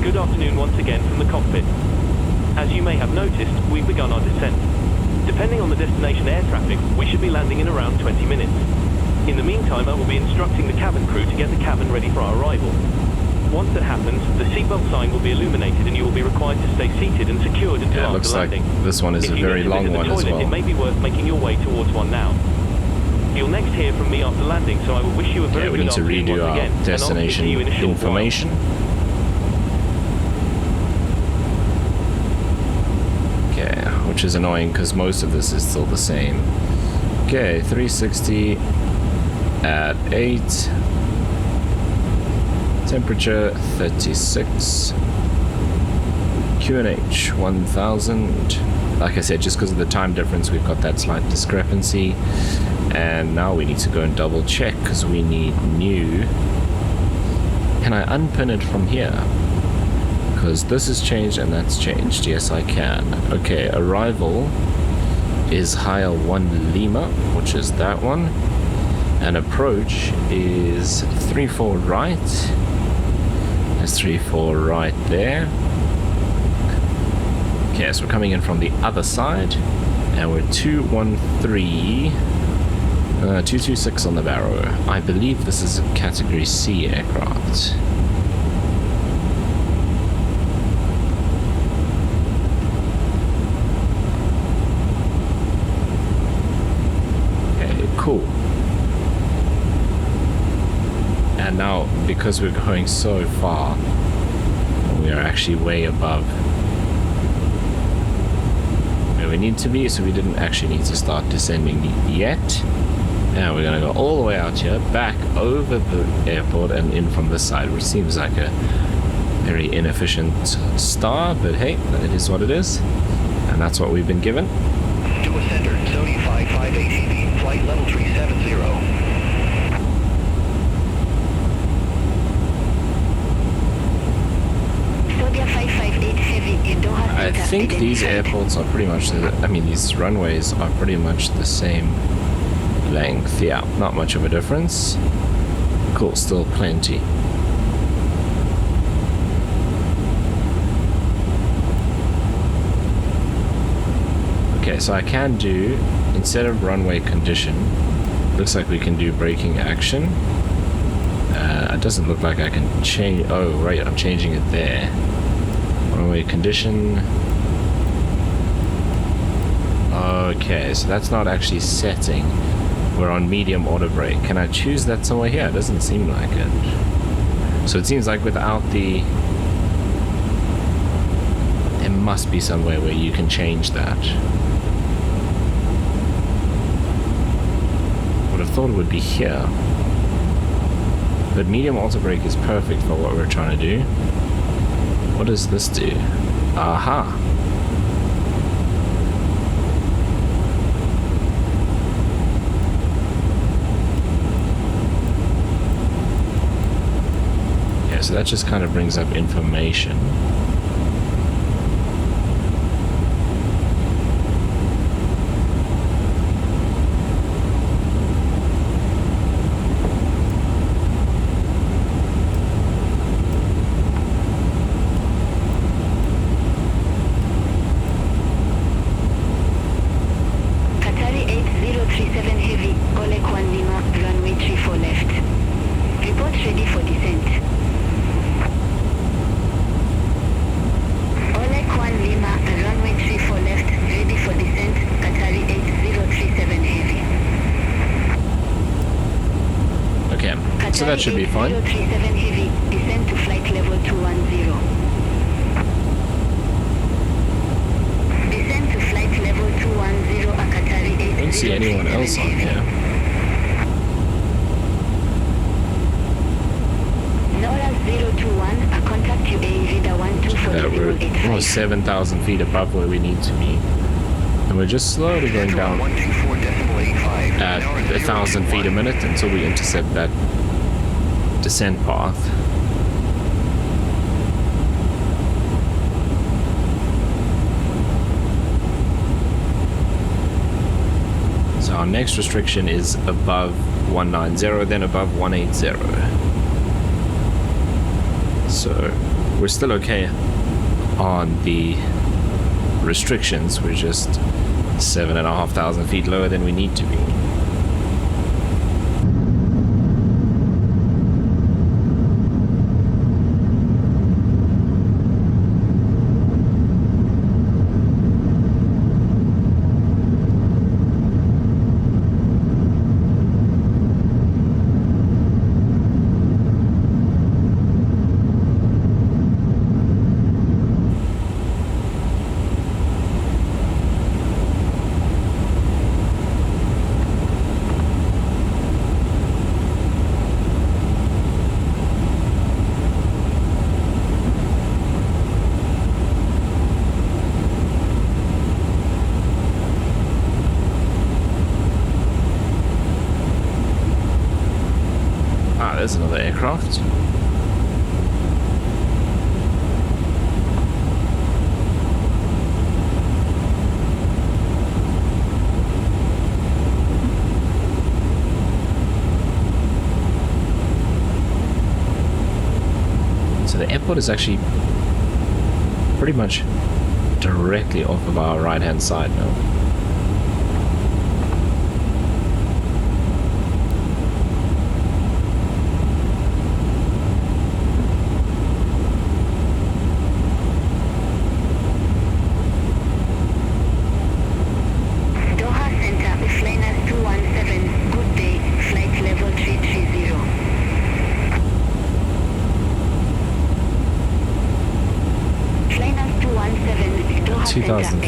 [SPEAKER 2] Good afternoon once again from the cockpit. As you may have noticed, we've begun our descent. Depending on the destination air traffic, we should be landing in around 20 minutes. In the meantime, I will be instructing the cabin crew to get the cabin ready for our arrival. Once that happens, the seatbelt sign will be illuminated and you will be required to stay seated and secured until
[SPEAKER 1] Yeah, it
[SPEAKER 2] after
[SPEAKER 1] looks like
[SPEAKER 2] landing.
[SPEAKER 1] this one is
[SPEAKER 2] If
[SPEAKER 1] a
[SPEAKER 2] you
[SPEAKER 1] very
[SPEAKER 2] need to
[SPEAKER 1] long
[SPEAKER 2] visit the
[SPEAKER 1] one as
[SPEAKER 2] toilet,
[SPEAKER 1] well.
[SPEAKER 2] It may be worth making your way towards one now. You'll next hear from me after landing, so I will wish you a very
[SPEAKER 1] Yeah, we
[SPEAKER 2] good
[SPEAKER 1] need to
[SPEAKER 2] afternoon
[SPEAKER 1] redo
[SPEAKER 2] once
[SPEAKER 1] our
[SPEAKER 2] again, and I'll speak
[SPEAKER 1] destination
[SPEAKER 2] to you in a short
[SPEAKER 1] information. Okay, which is annoying because most of this is still the same. Okay, 360 at 8. Temperature 36. QNH 1000. Like I said, just because of the time difference, we've got that slight discrepancy. And now we need to go and double check because we need new. Can I unpin it from here? Because this has changed and that's changed. Yes, I can. Okay, arrival is higher 1 Lima, which is that one. And approach is 34 right. There's 34 right there. Okay, so we're coming in from the other side. And we're 213. 226 on the barrow. I believe this is a Category C aircraft. Okay, cool. And now, because we're going so far, we are actually way above where we need to be, so we didn't actually need to start descending yet. Now we're going to go all the way out here, back over the airport and in from this side, which seems like a very inefficient star, but hey, it is what it is, and that's what we've been given.
[SPEAKER 4] To a center, Sony 55 ATV, flight level 370.
[SPEAKER 1] I think these airports are pretty much, these runways are pretty much the same length. Yeah, not much of a difference. Cool, still plenty. Okay, so I can do, instead of runway condition, looks like we can do braking action. It doesn't look like I can change. Oh, right, I'm changing it there. Runway condition. Okay, so that's not actually setting. We're on medium auto brake. Can I choose that somewhere here? It doesn't seem like it. So it seems like without the... There must be somewhere where you can change that. Would have thought it would be here. But medium auto brake is perfect for what we're trying to do. What does this do? Aha! Yeah, so that just kind of brings up information. So that should be fine.
[SPEAKER 5] 037 heavy, descend to flight level 210. Descend to flight level 210 at Qatari 8037
[SPEAKER 1] I don't see anyone else on here.
[SPEAKER 5] NORA 021, a contact UAE reader 124085.
[SPEAKER 1] We're 7,000 feet above where we need to be. And we're just slowly going down at 1,000 feet a minute until we intercept that descent path. So our next restriction is above 190, then above 180. So we're still okay on the restrictions. We're just 7,500 feet lower than we need to be. there's another aircraft. So the airport is actually pretty much directly off of our right hand side now.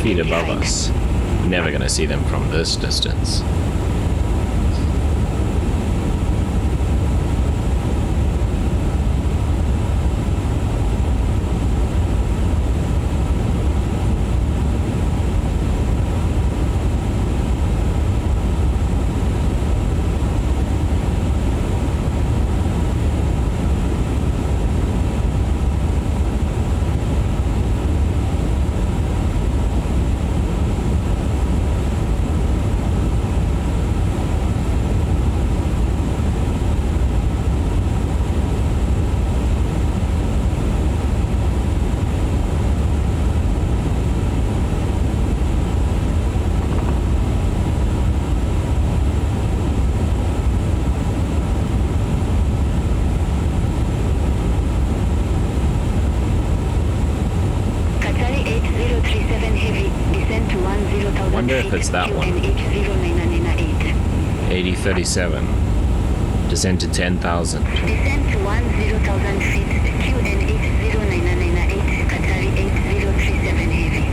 [SPEAKER 1] Feet above us. Never gonna see them from this distance. It's that one. 8037. Descend to 10,000.
[SPEAKER 5] Descend to 10,000 feet. QN 809998. Qatari 8037 heavy.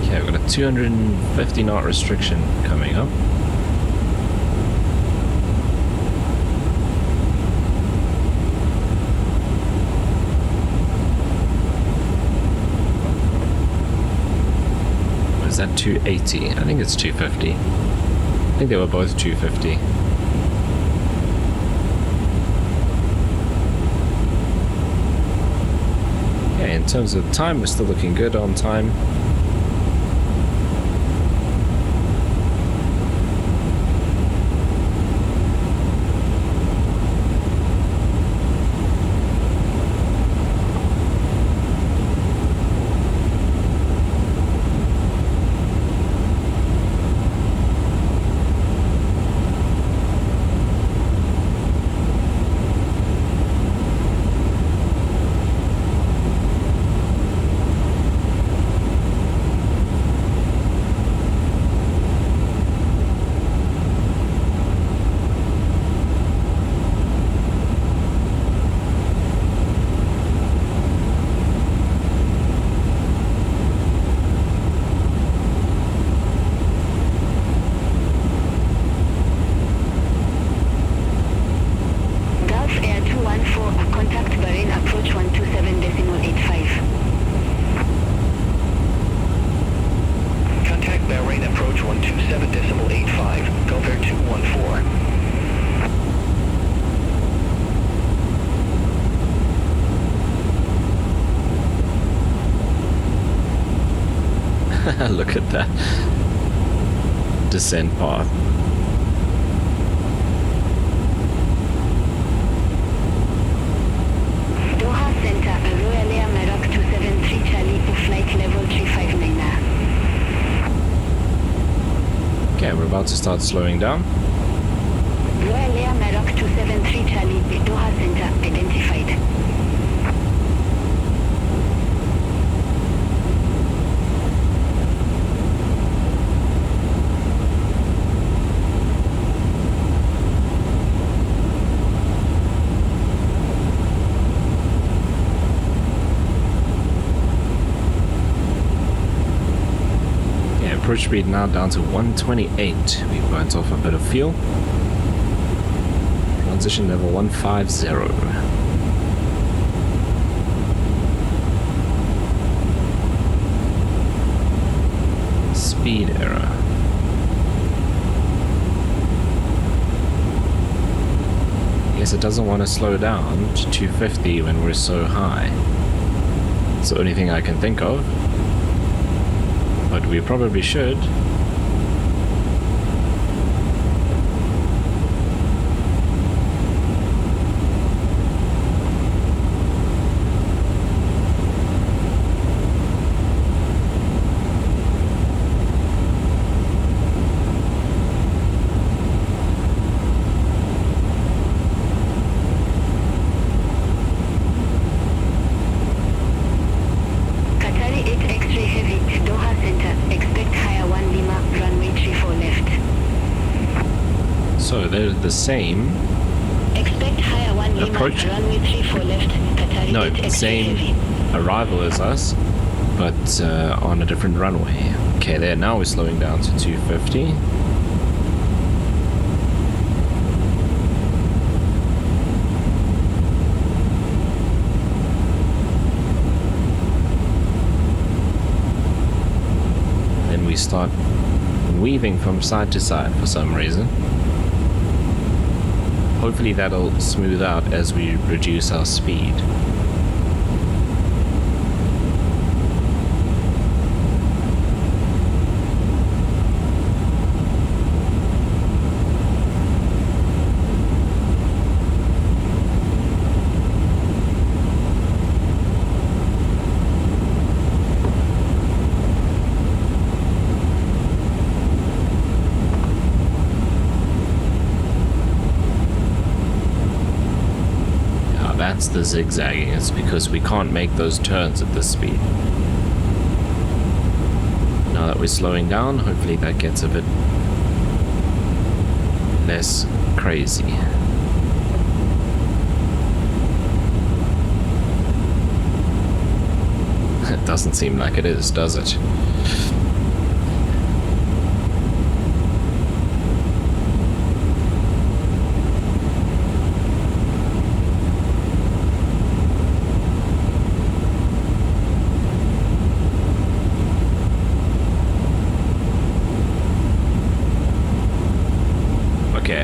[SPEAKER 1] Okay, we've got a 250 knot restriction coming up. Is that 280? I think it's 250. I think they were both 250. Okay, in terms of time, we're still looking good on time. Look at that descent path.
[SPEAKER 5] Doha Center, Royal Air Maroc 273 Charlie, flight level 359.
[SPEAKER 1] Okay, we're about to start slowing down.
[SPEAKER 5] Royal Air Maroc 273 Charlie, Doha Center identified.
[SPEAKER 1] approach speed now down to 128. We burnt off a bit of fuel. Transition level 150. Speed error. Yes, it doesn't want to slow down to 250 when we're so high. It's the only thing I can think of. But we probably should. They're the same.
[SPEAKER 5] Expect higher 1 Lima,
[SPEAKER 1] approach.
[SPEAKER 5] runway 34 left, Qatar
[SPEAKER 1] No,
[SPEAKER 5] 8
[SPEAKER 1] same
[SPEAKER 5] heavy.
[SPEAKER 1] arrival as us, but on a different runway. Okay, there, now we're slowing down to 250. Then we start weaving from side to side for some reason. Hopefully that'll smooth out as we reduce our speed. That's the zigzagging. It's because we can't make those turns at this speed. Now that we're slowing down, hopefully that gets a bit less crazy. It doesn't seem like it is, does it?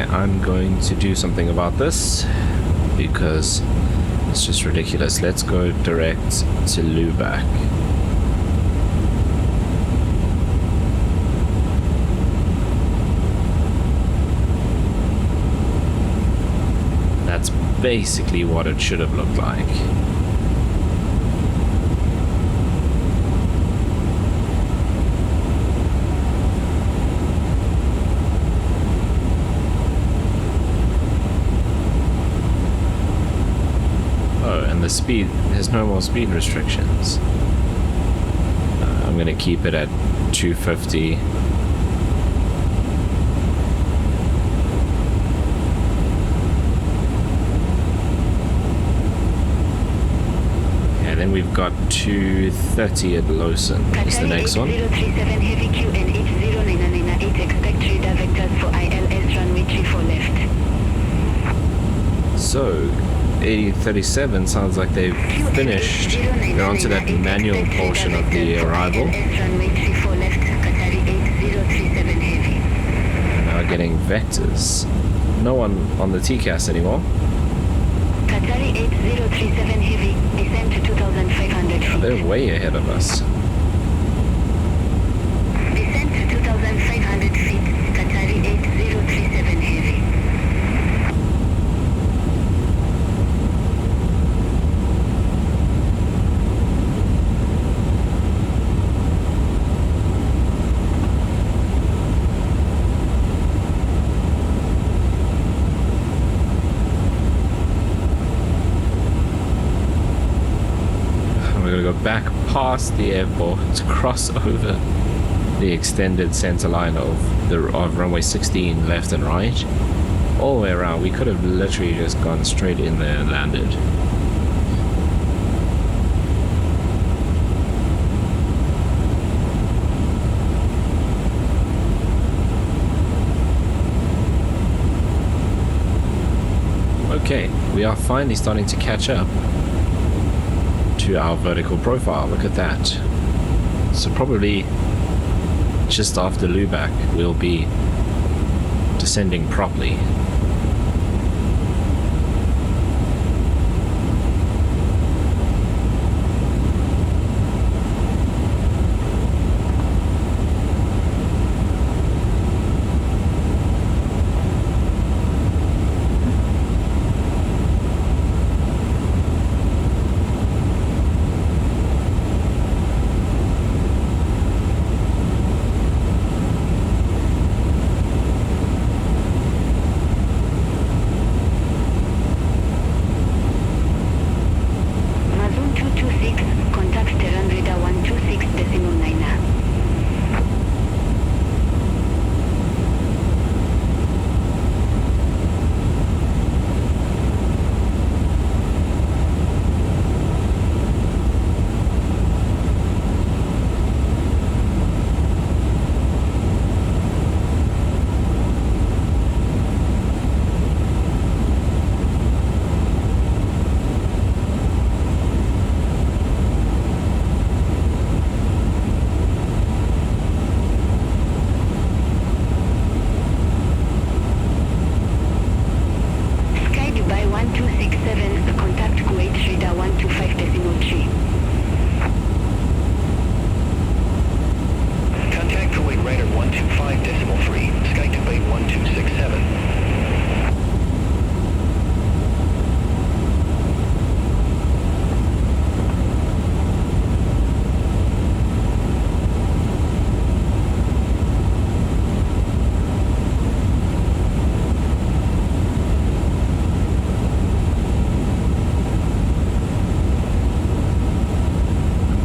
[SPEAKER 1] I'm going to do something about this because it's just ridiculous. Let's go direct to Lubeck. That's basically what it should have looked like. The speed, there's no more speed restrictions. I'm gonna keep it at 250. And then we've got 230 at Lawson is the next one.
[SPEAKER 5] 037 heavy QN 80998, expect radar vectors for ILS runway 34 left.
[SPEAKER 1] So 8037 sounds like they've finished. They're onto that manual portion of the arrival. And now getting vectors. No one on the TCAS anymore.
[SPEAKER 5] Qatari 8037 heavy, descend to 2,500 feet.
[SPEAKER 1] They're way ahead of us.
[SPEAKER 5] Descend to 2,500 feet, Qatari 8037 heavy.
[SPEAKER 1] Back past the airport to cross over the extended center line of runway 16 left and right, all the way around. We could have literally just gone straight in there and landed. are finally starting to catch up to our vertical profile. Look at that. So probably just after Lübeck we'll be descending properly.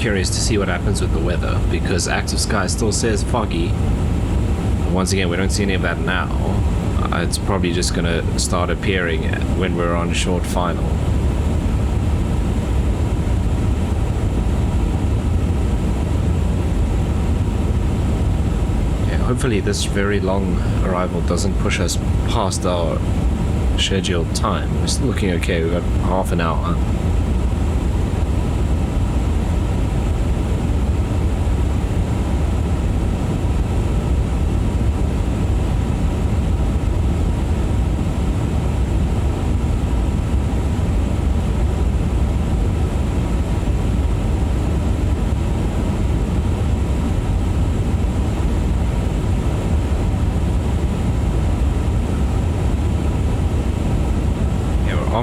[SPEAKER 1] Curious to see what happens with the weather, because active sky still says foggy. Once again, we don't see any of that now. It's probably just gonna start appearing when we're on short final. Yeah, hopefully this very long arrival doesn't push us past our scheduled time. We're still looking okay, we've got half an hour.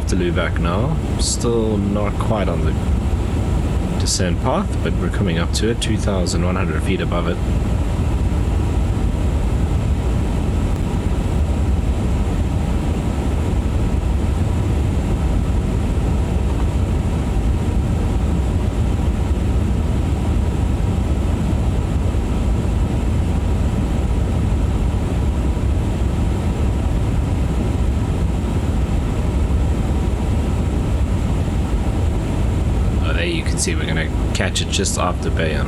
[SPEAKER 1] To Lübeck now, still not quite on the descent path, but we're coming up to it, 2,100 feet above it. See, we're gonna catch it just after Bayonne.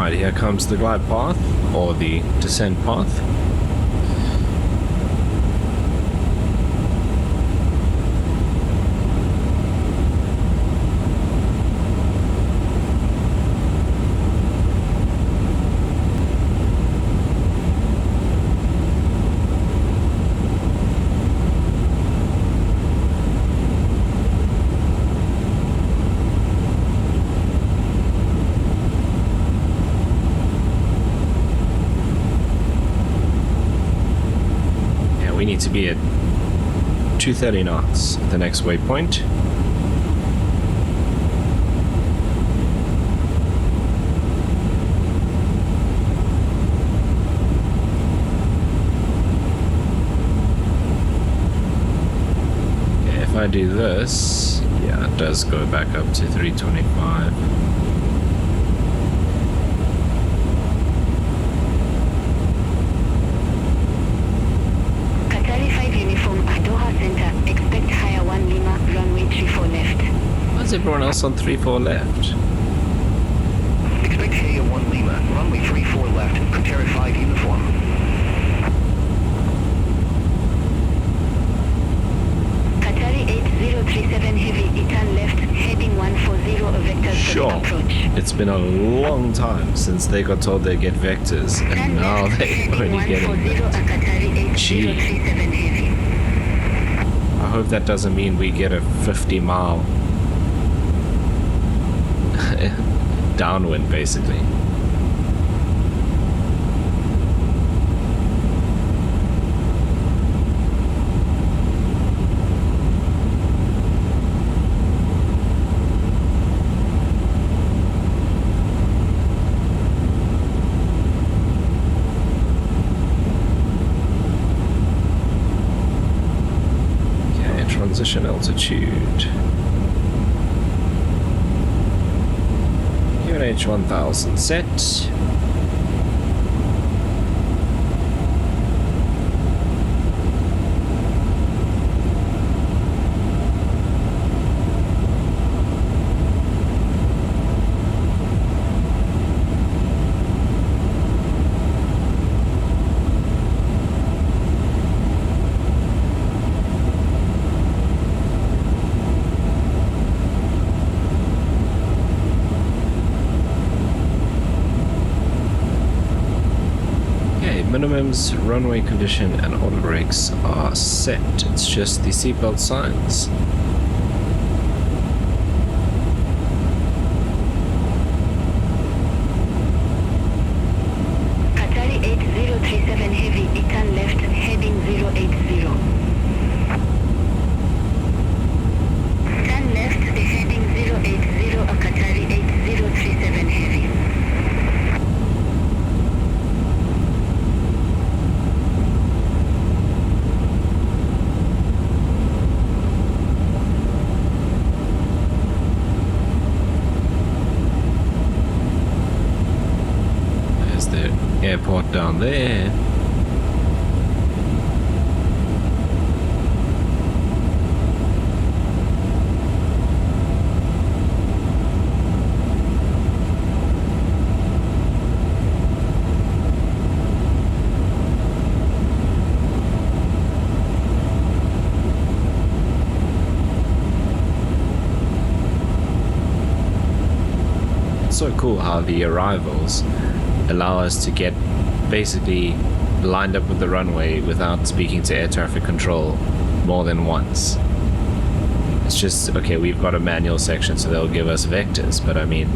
[SPEAKER 1] Here comes the glide path, or the descent path. be at 230 knots at the next waypoint. If I do this, yeah, it does go back up to 325.
[SPEAKER 5] Qatari 5 Uniform Doha Center. Expect higher 1 Lima, runway 34 left.
[SPEAKER 1] Why is everyone else on 34 left?
[SPEAKER 4] Expect Haya 1 Lima, runway 34 left, Qatari 5 Uniform.
[SPEAKER 5] Qatari 8037 Heavy, turn left, heading 140 vectors
[SPEAKER 1] Sure.
[SPEAKER 5] for approach.
[SPEAKER 1] It's been a long time since they got told they get vectors, and
[SPEAKER 5] Turn
[SPEAKER 1] now
[SPEAKER 5] left,
[SPEAKER 1] they're
[SPEAKER 5] heading
[SPEAKER 1] already getting
[SPEAKER 5] 140
[SPEAKER 1] vectors.
[SPEAKER 5] Qatari
[SPEAKER 1] Gee.
[SPEAKER 5] 8037 Heavy.
[SPEAKER 1] I hope that doesn't mean we get a 50-mile downwind, basically. Transition altitude. UNH 1000 set. Minimums, runway condition, and auto brakes are set. It's just the seatbelt signs.
[SPEAKER 5] Qatari 8037 Heavy, turn left, heading 080. Turn left, heading 080, Qatari 8037 Heavy.
[SPEAKER 1] Airport down there. It's so cool how the arrivals allow us to get basically lined up with the runway without speaking to air traffic control more than once. It's just, okay, we've got a manual section, so they'll give us vectors, but I mean,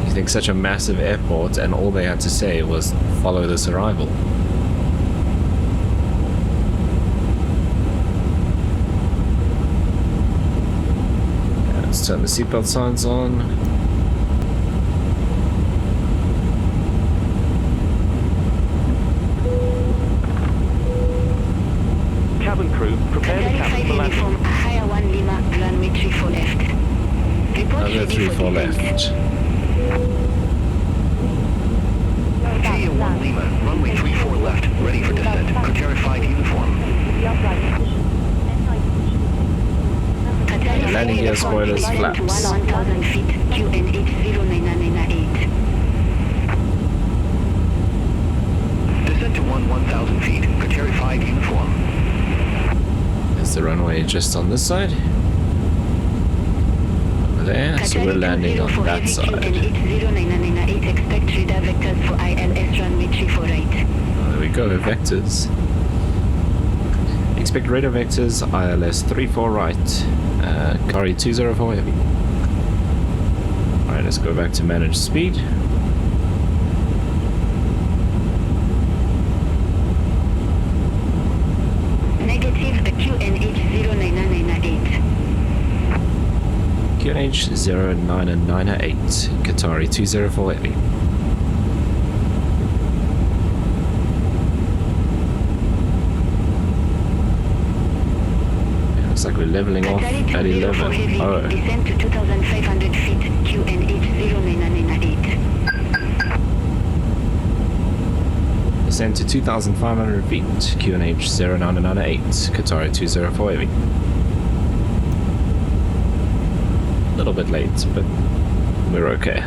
[SPEAKER 1] you think such a massive airport and all they had to say was follow this arrival. Let's turn the seatbelt signs on.
[SPEAKER 2] Cabin crew, prepare the
[SPEAKER 5] Qatari
[SPEAKER 2] cabin
[SPEAKER 5] 5
[SPEAKER 2] for landing.
[SPEAKER 5] Uniform, higher 1 Lima, runway 34 left. Report
[SPEAKER 1] Another
[SPEAKER 5] ready
[SPEAKER 1] 3-4
[SPEAKER 5] for descent.
[SPEAKER 1] left.
[SPEAKER 4] Haya 1 Lima, runway 34 left, ready for descent, Qatari 5 Uniform.
[SPEAKER 5] Qatari
[SPEAKER 1] Landing gear spoilers,
[SPEAKER 5] descent to
[SPEAKER 1] flaps.
[SPEAKER 5] 1,000 feet, QNH 09998.
[SPEAKER 4] Descent to 1,000 feet, Qatari 5 Uniform.
[SPEAKER 1] There's the runway just on this side. Over there, so we're landing on that side.
[SPEAKER 5] QNH 09998, expect radar vectors for ILS runway 34 right.
[SPEAKER 1] Oh, there we go, vectors. Expect radar vectors, ILS 34 right, Kari 204 heavy. Alright, let's go back to manage speed.
[SPEAKER 5] Negative QNH 0998.
[SPEAKER 1] QNH 0998, Qatari 204 Heavy. Looks like we're leveling off at 11. Oh.
[SPEAKER 5] Descend to 2,500 feet, QNH 0998.
[SPEAKER 1] Descend to 2,500 feet, QNH 0998, Qatari 204 Heavy. A little bit late, but we're okay.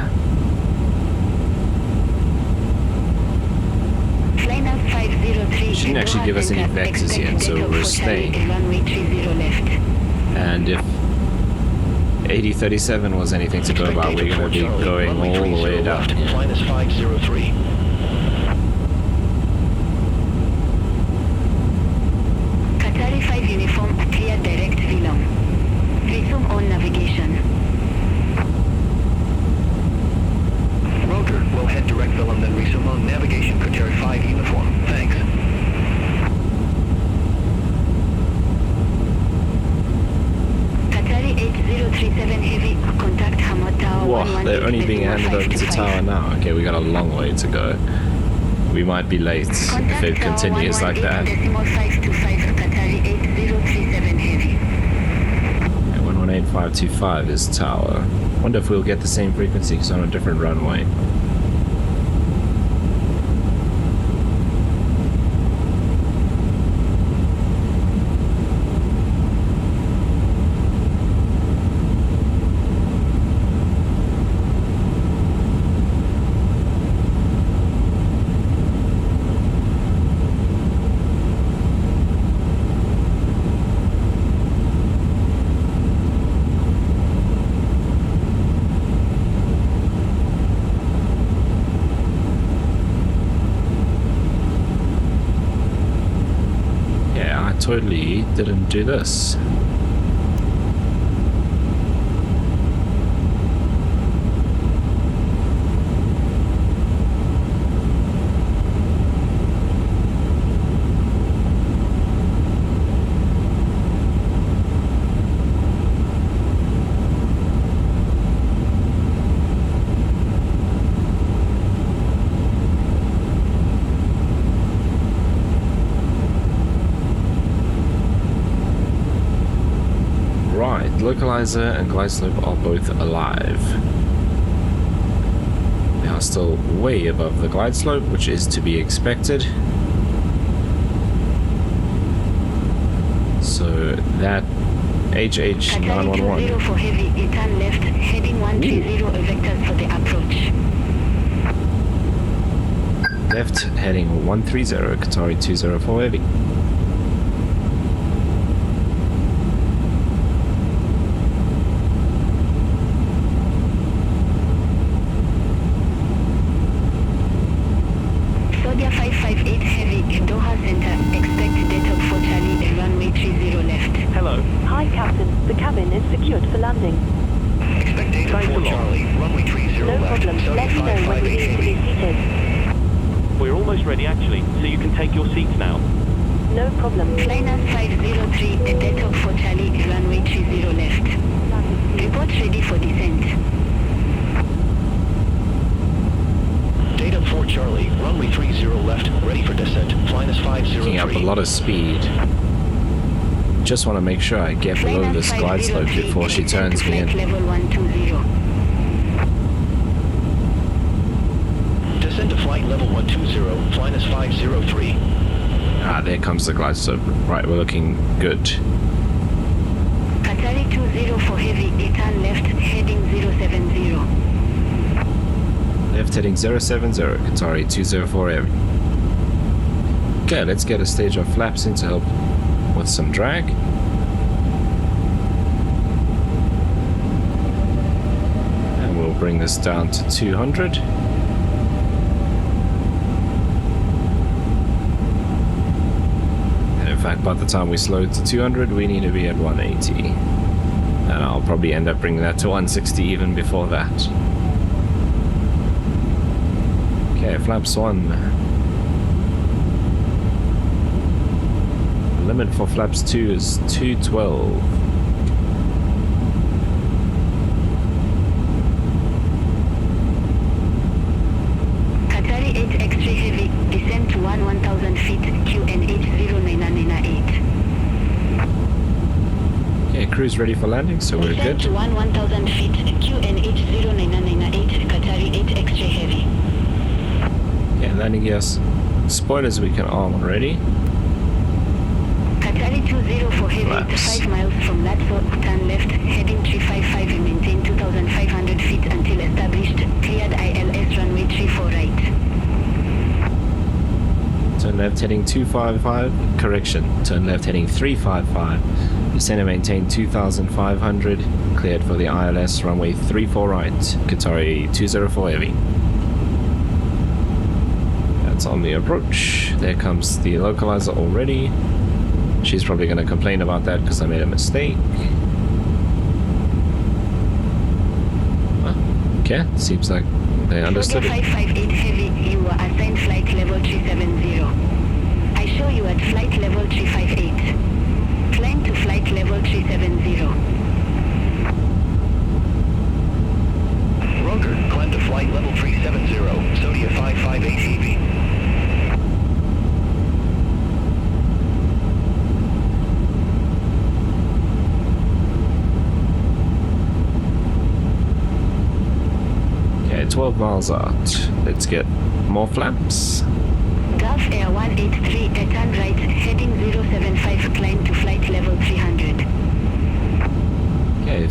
[SPEAKER 1] She didn't actually give us any vectors yet, so we're staying. And if 8037 was anything to go by, we're going to be going all the way down here.
[SPEAKER 4] Minus 503.
[SPEAKER 5] Qatari 5 uniform, clear direct Vilom. Resume on navigation.
[SPEAKER 4] Roger, we'll head direct Vilom, then resume on navigation. Qatari 5 uniform. Thanks.
[SPEAKER 5] Qatari 8037 heavy, contact Hamad Tower.
[SPEAKER 1] Whoa, they're only being handed over to tower now. Okay, we got a long way to go. We might be late if it continues like that. 118.525 is tower. Wonder if we'll get the same frequency because on a different runway. Totally didn't do this. Localizer and glide slope are both alive. They are still way above the glide slope, which is to be expected. So that HH911
[SPEAKER 5] for heavy, turn left, heading 130 vectors for the approach.
[SPEAKER 1] left heading 130, Qatari 204 Heavy. Speed. Just want to make sure I get below this glide slope before she turns me in.
[SPEAKER 4] Descend to flight level 120, minus 503.
[SPEAKER 1] Ah, there comes the glide slope. Right, we're looking good.
[SPEAKER 5] Qatari 20 for heavy, turn left, heading 070.
[SPEAKER 1] Left heading 070, Qatari 204 Heavy. Okay, let's get a stage of flaps in to help with some drag. And we'll bring this down to 200. And in fact, by the time we slow to 200, we need to be at 180. And I'll probably end up bringing that to 160 even before that. Okay, flaps 1. limit for flaps 2 is 212.
[SPEAKER 5] Qatari 8 X-ray heavy, descend to 1000 feet, QNH 09998.
[SPEAKER 1] Okay, crew's ready for landing, so we're
[SPEAKER 5] Descend
[SPEAKER 1] good.
[SPEAKER 5] to 1000 feet, QNH 09998, Qatari 8 X-ray heavy.
[SPEAKER 1] Okay, landing gears. Spoilers we can arm already.
[SPEAKER 5] Qatari 20 for heavy,
[SPEAKER 1] Flaps.
[SPEAKER 5] 5 miles from Latso, turn left, heading 355 and maintain 2500 feet until established, cleared ILS runway 34 right.
[SPEAKER 1] Turn left heading 255, correction, turn left heading 355, descend and maintain 2500, cleared for the ILS runway 34 right, Qatari 204 heavy. That's on the approach. There comes the localizer already. She's probably going to complain about that because I made a mistake. Okay, seems like they understood it.
[SPEAKER 5] 558 heavy, you are assigned flight level 370. I show you at flight level 358. Climb to flight level 370.
[SPEAKER 4] Roger, climb to flight level 370, Zodiac 558 heavy.
[SPEAKER 1] Okay, 12 miles out. Let's get more flaps.
[SPEAKER 5] Gulf Air 183, turn right, heading 075, climb to flight level 300.
[SPEAKER 1] Okay,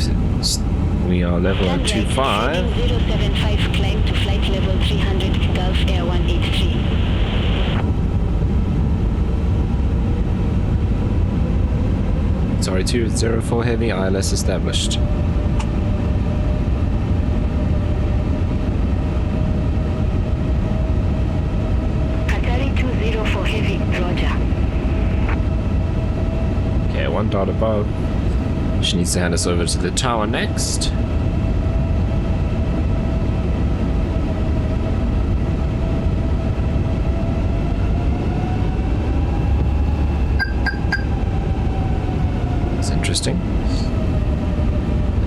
[SPEAKER 1] we are level
[SPEAKER 5] Turn
[SPEAKER 1] at
[SPEAKER 5] right,
[SPEAKER 1] 25.
[SPEAKER 5] heading 075, climb to flight level 300, Gulf Air 183.
[SPEAKER 1] Sorry, 204 heavy, ILS established.
[SPEAKER 5] Qatari 204 heavy, roger.
[SPEAKER 1] Okay, 1 dot above. She needs to hand us over to the tower next. That's interesting.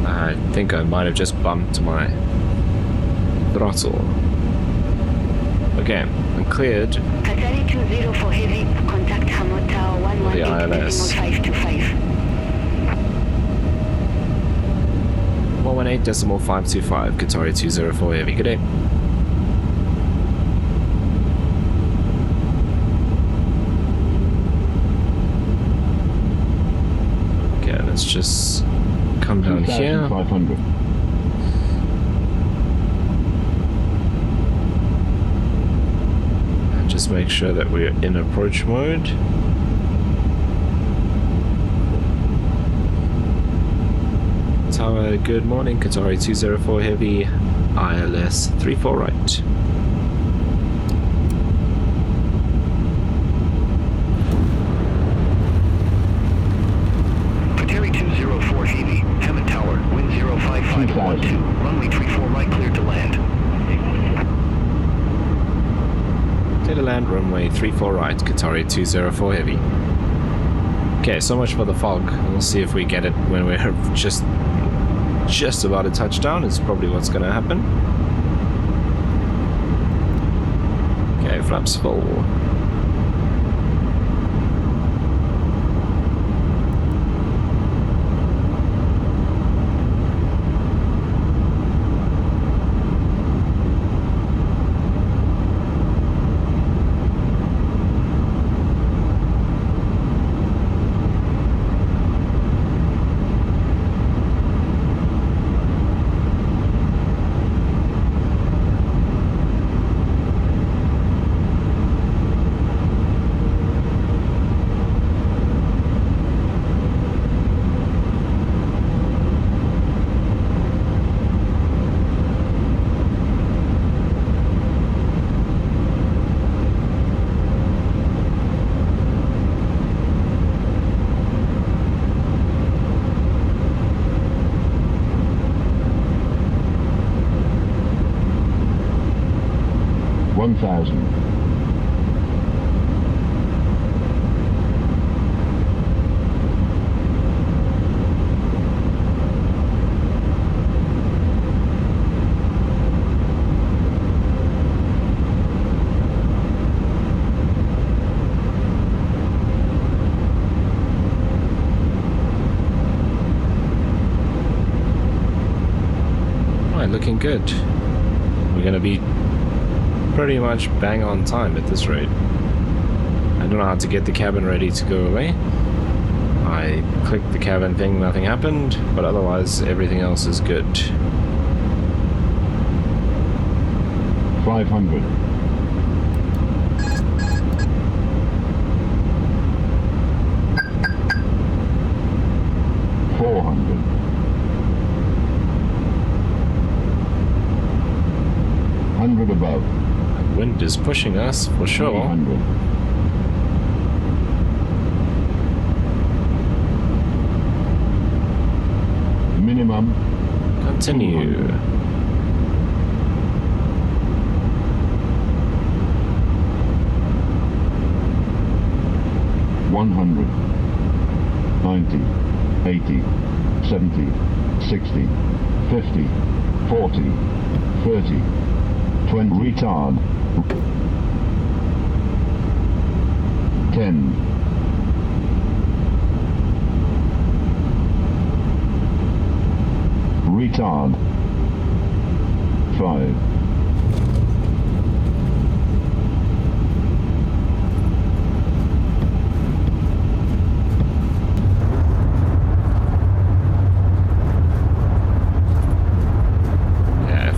[SPEAKER 1] I think I might have just bumped my throttle. Okay, I'm cleared.
[SPEAKER 5] Qatari 204 heavy, contact Hamad Tower 118
[SPEAKER 1] ILS.
[SPEAKER 5] 525.
[SPEAKER 1] 118.525, Qatari 204 heavy. Good day. Okay, let's just come down here.
[SPEAKER 6] 500.
[SPEAKER 1] And just make sure that we're in approach mode. Tower, good morning. Qatari 204 heavy, ILS 34 right.
[SPEAKER 4] Qatari 204 heavy, Hamad Tower, wind 05512, runway 34 right, cleared to land.
[SPEAKER 1] Clear to land, runway 34 right, Qatari 204 heavy. Okay, so much for the fog. We'll see if we get it when we're just about to touch down. Is probably what's going to happen. Okay, flaps full. looking good. We're gonna be pretty much bang on time at this rate. I don't know how to get the cabin ready to go away. I clicked the cabin thing, nothing happened, but otherwise everything else is good.
[SPEAKER 6] 500. 400. 100 above.
[SPEAKER 1] Wind is pushing us for sure.
[SPEAKER 6] 300. Minimum.
[SPEAKER 1] Continue.
[SPEAKER 6] 100, 90, 80, 70, 60, 50, 40, 30, 20, retard, 10, 5,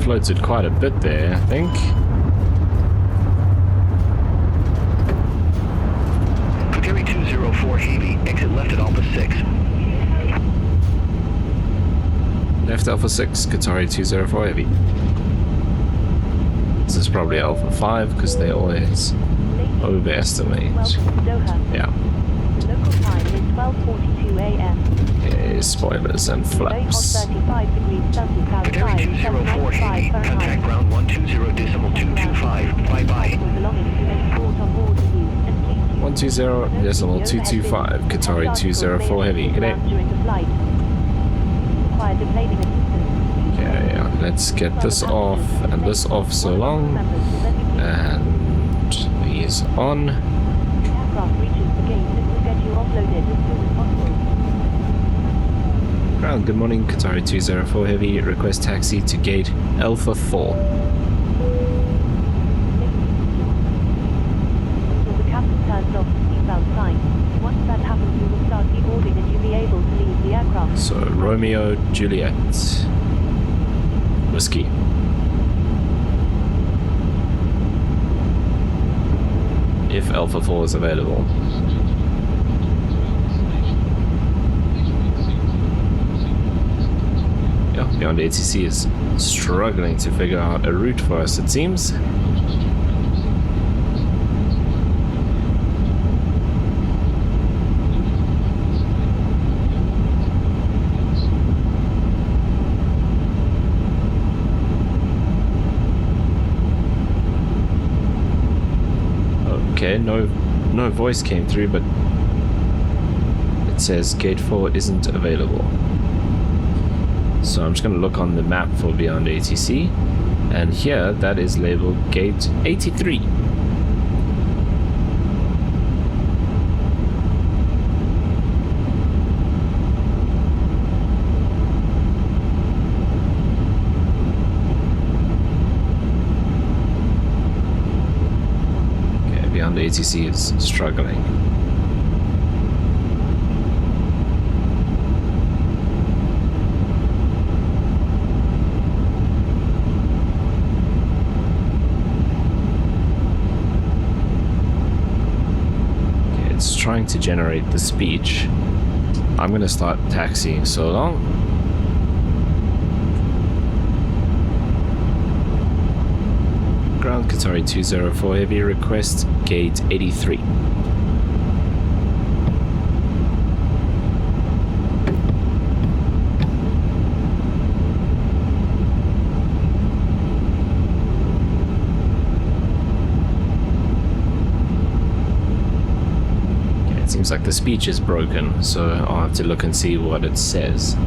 [SPEAKER 1] floated quite a bit there, I think.
[SPEAKER 4] Qatari 204 Heavy, exit left at Alpha 6.
[SPEAKER 1] Left Alpha 6, Qatari 204 Heavy. This is probably Alpha 5 because they always overestimate. Yeah.
[SPEAKER 3] Local time is 12:42 a.m.
[SPEAKER 1] Okay, spoilers and flaps.
[SPEAKER 3] 35 degrees Celsius outside,
[SPEAKER 4] Qatari 204 Heavy,
[SPEAKER 3] 795
[SPEAKER 4] contact
[SPEAKER 3] Fahrenheit.
[SPEAKER 4] ground 120.225. Bye-bye.
[SPEAKER 3] Belongings to any port on board with you, and please
[SPEAKER 1] 120.225, Qatari 204 Heavy. Good day.
[SPEAKER 3] during the flight. Require deplaning assistance.
[SPEAKER 1] Yeah, let's get this off and this off so long. And these on.
[SPEAKER 3] Aircraft reaches the gate and will get you offloaded as soon as possible.
[SPEAKER 1] Ground, good morning, Qatari 204 Heavy. Request taxi to gate Alpha 4.
[SPEAKER 3] Until the captain turns off the seatbelt sign. Once that happens, you will start deboarding and you'll be able to leave the aircraft.
[SPEAKER 1] So, Romeo, Juliet, Whiskey. If Alpha 4 is available. Yeah, Beyond ATC is struggling to figure out a route for us, it seems. Okay, no voice came through, but it says gate 4 isn't available. So I'm just going to look on the map for Beyond ATC, and here that is labeled gate 83. The ATC is struggling. Okay, it's trying to generate the speech. I'm gonna start taxiing so long. Ground Qatari 204 Heavy, request gate 83. Okay, it seems like the speech is broken, so I'll have to look and see what it says.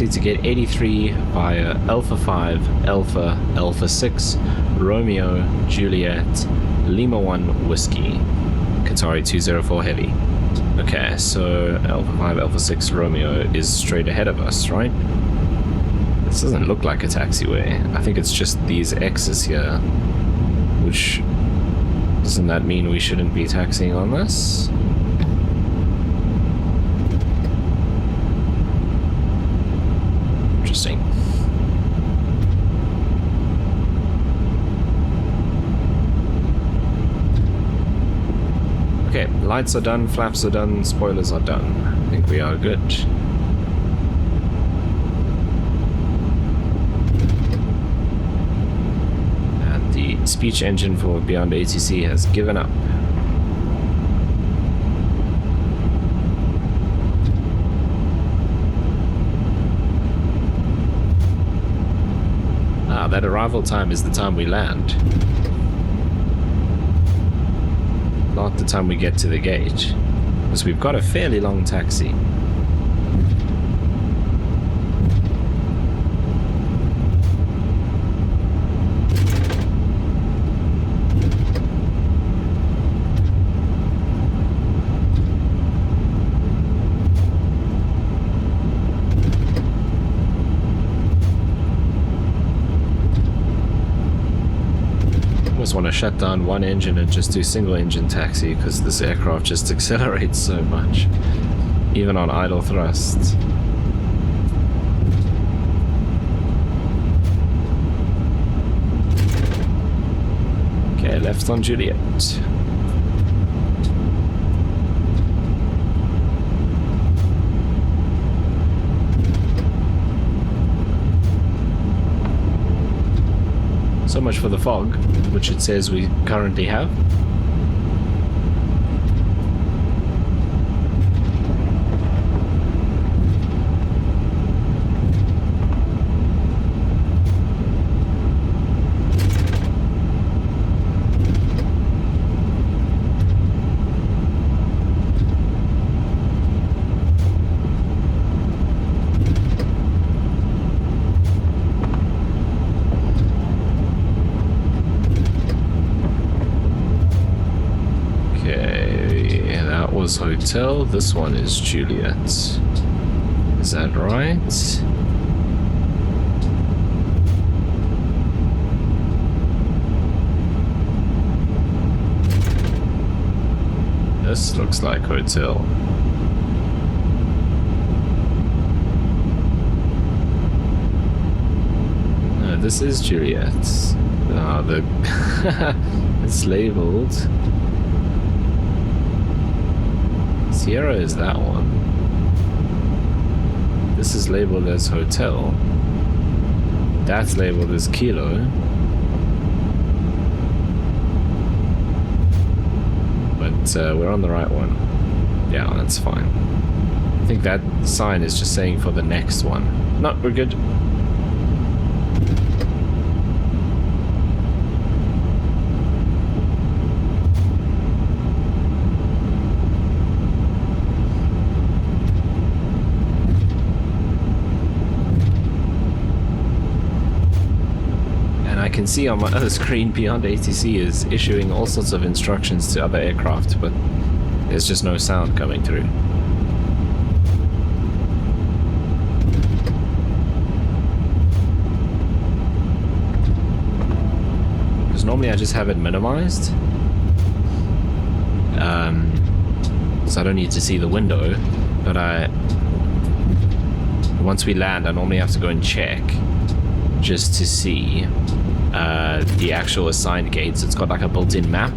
[SPEAKER 1] taxi to gate 83 via Alpha 5, Alpha, Alpha 6, Romeo, Juliet, Lima 1 Whiskey, Qatari 204 Heavy. Okay, so Alpha 5, Alpha 6, Romeo is straight ahead of us, right? This doesn't look like a taxiway. I think it's just these X's here, which... doesn't that mean we shouldn't be taxiing on this? Interesting. Okay, lights are done, flaps are done, spoilers are done. I think we are good. And the speech engine for Beyond ATC has given up. That arrival time is the time we land, not the time we get to the gate, because we've got a fairly long taxi. Want to shut down one engine and just do single engine taxi, because this aircraft just accelerates so much, even on idle thrust. Okay, left on Juliet. So much for the fog, which it says we currently have. Hotel, this one is Juliet. Is that right? This looks like hotel. No, this is Juliet. It's labeled. Sierra is that one. This is labeled as hotel. That's labeled as kilo. But we're on the right one. Yeah, that's fine. I think that sign is just saying for the next one. No, we're good. I can see on my other screen Beyond ATC is issuing all sorts of instructions to other aircraft, but there's just no sound coming through. Because normally I just have it minimized, so I don't need to see the window, but once we land I normally have to go and check just to see the actual assigned gates. It's got like a built-in map,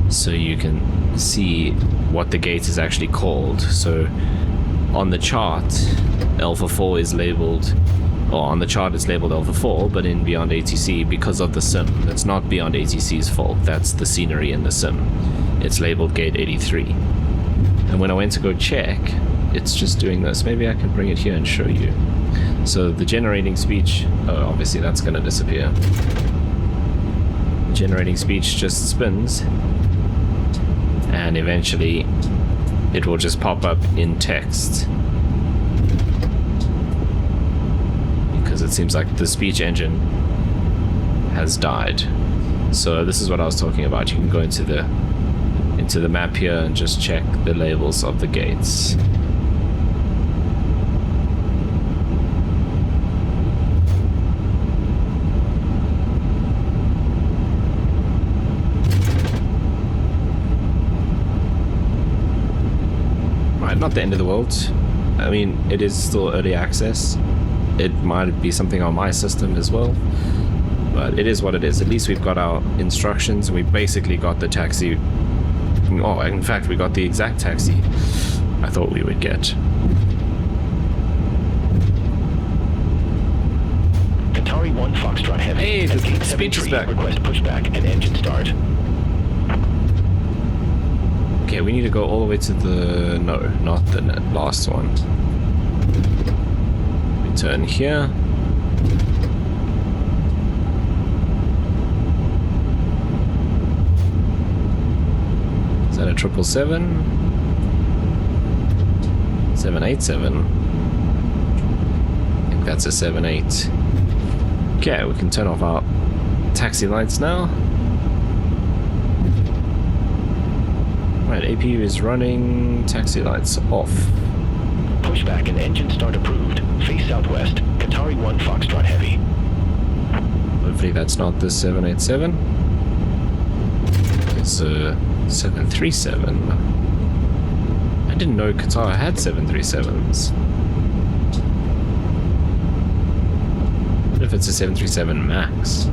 [SPEAKER 1] so you can see what the gate is actually called. So on the chart, Alpha 4 is labeled, or on the chart it's labeled Alpha 4, but in Beyond ATC, because of the sim, it's not Beyond ATC's fault, that's the scenery in the sim. It's labeled gate 83. And when I went to go check, it's just doing this. Maybe I can bring it here and show you. So the generating speech, oh, obviously that's going to disappear. Generating speech just spins, and eventually it will just pop up in text. it seems like the speech engine has died. So this is what I was talking about. You can go into the map here and just check the labels of the gates. Right, not the end of the world. I mean, it is still early access. It might be something on my system as well, but it is what it is. At least we've got our instructions. We basically got the taxi. Oh, in fact, we got the exact taxi I thought we would get.
[SPEAKER 2] Qatari 1 Foxtrot Heavy.
[SPEAKER 1] Hey, the speech is back.
[SPEAKER 2] Request pushback and engine start.
[SPEAKER 1] Okay, we need to go all the way to the... No, not the last one. We turn here. Is that a 777? 787? I think that's a 78. Okay, we can turn off our taxi lights now. Right, APU is running, taxi lights off.
[SPEAKER 2] Pushback and engine start approved. Face southwest. Qatari 1 Foxtrot Heavy.
[SPEAKER 1] Hopefully that's not the 787. It's a 737. I didn't know Qatar had 737s. What if it's a 737 MAX?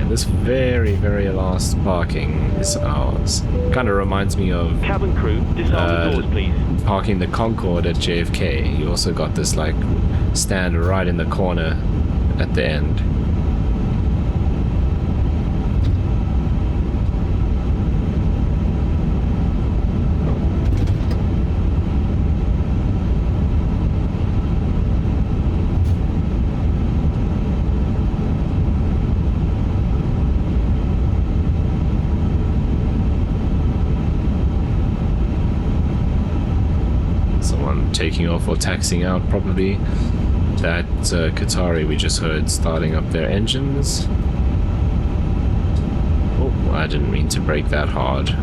[SPEAKER 1] This very, very last parking is ours. Kind of reminds me of
[SPEAKER 2] Cabin crew, disarm the doors, please.
[SPEAKER 1] parking the Concorde at JFK. You also got this like stand right in the corner at the end. Taking off or taxiing out, probably. That Qatari we just heard starting up their engines. Oh, I didn't mean to brake that hard.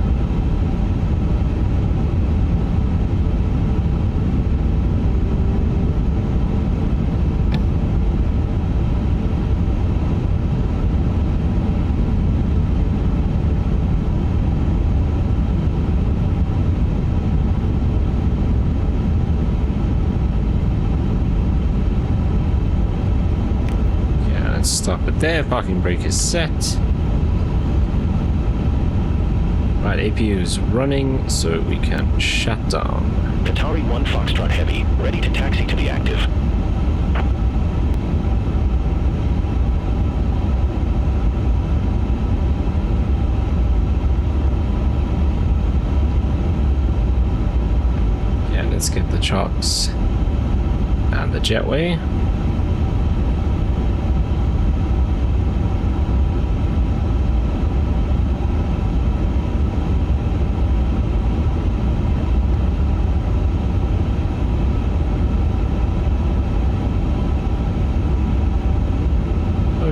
[SPEAKER 1] Stop it there, parking brake is set. Right, APU is running, so we can shut down.
[SPEAKER 2] Qatari 1 Foxtrot Heavy, ready to taxi to the active.
[SPEAKER 1] Yeah, let's get the chocks and the jetway.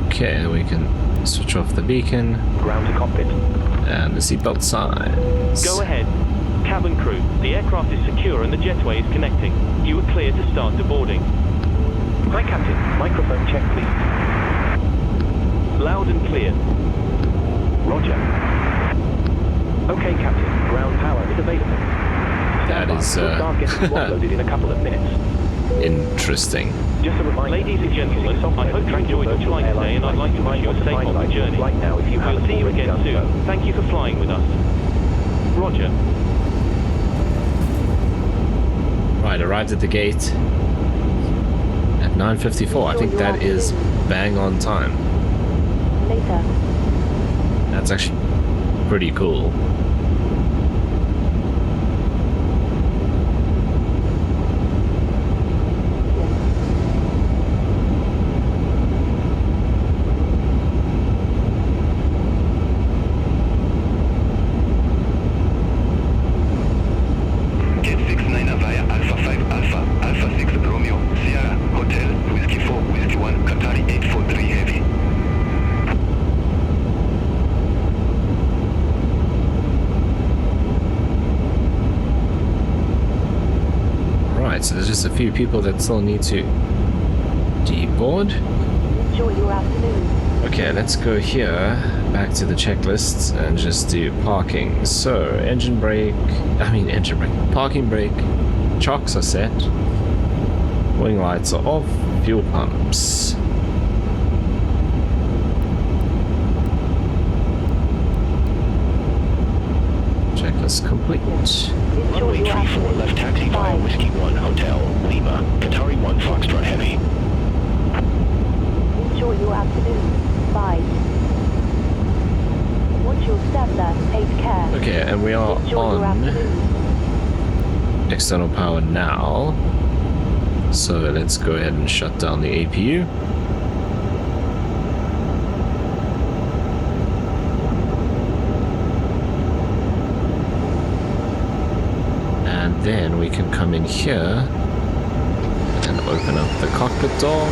[SPEAKER 1] Okay, we can switch off the beacon.
[SPEAKER 2] Ground to cockpit.
[SPEAKER 1] And the seatbelt signs.
[SPEAKER 2] Go ahead. Cabin crew, the aircraft is secure and the jetway is connecting. You are clear to start deboarding. Hi, Captain. Microphone check, please. Loud and clear. Roger. Okay, Captain. Ground power is available.
[SPEAKER 1] That is
[SPEAKER 2] Start getting loaded in a couple of minutes.
[SPEAKER 1] interesting.
[SPEAKER 2] Just a reminder, ladies and gentlemen, I hope you enjoyed your flight today, and I'd like to wish you a safe on the journey. Right now, if you we'll see you again soon. Thank you for flying with us. Roger.
[SPEAKER 1] Right, arrived at the gate at 9:54. I think that is bang on time.
[SPEAKER 3] Later.
[SPEAKER 1] That's actually pretty cool. there's just a few people that still need to deboard.
[SPEAKER 3] Enjoy your afternoon.
[SPEAKER 1] Okay, let's go here, back to the checklists, and just do parking. So, parking brake, chocks are set, wing lights are off, fuel pumps. Checklist complete.
[SPEAKER 2] Runway 34 left taxi via Whiskey 1 Hotel, Lima, Qatari 1 Foxtrot Heavy.
[SPEAKER 3] Enjoy your afternoon. Bye. Watch your step there. Take care.
[SPEAKER 1] Okay, and we are
[SPEAKER 3] Enjoy your
[SPEAKER 1] on
[SPEAKER 3] afternoon.
[SPEAKER 1] external power now. So let's go ahead and shut down the APU. And then we can come in here and open up the cockpit door.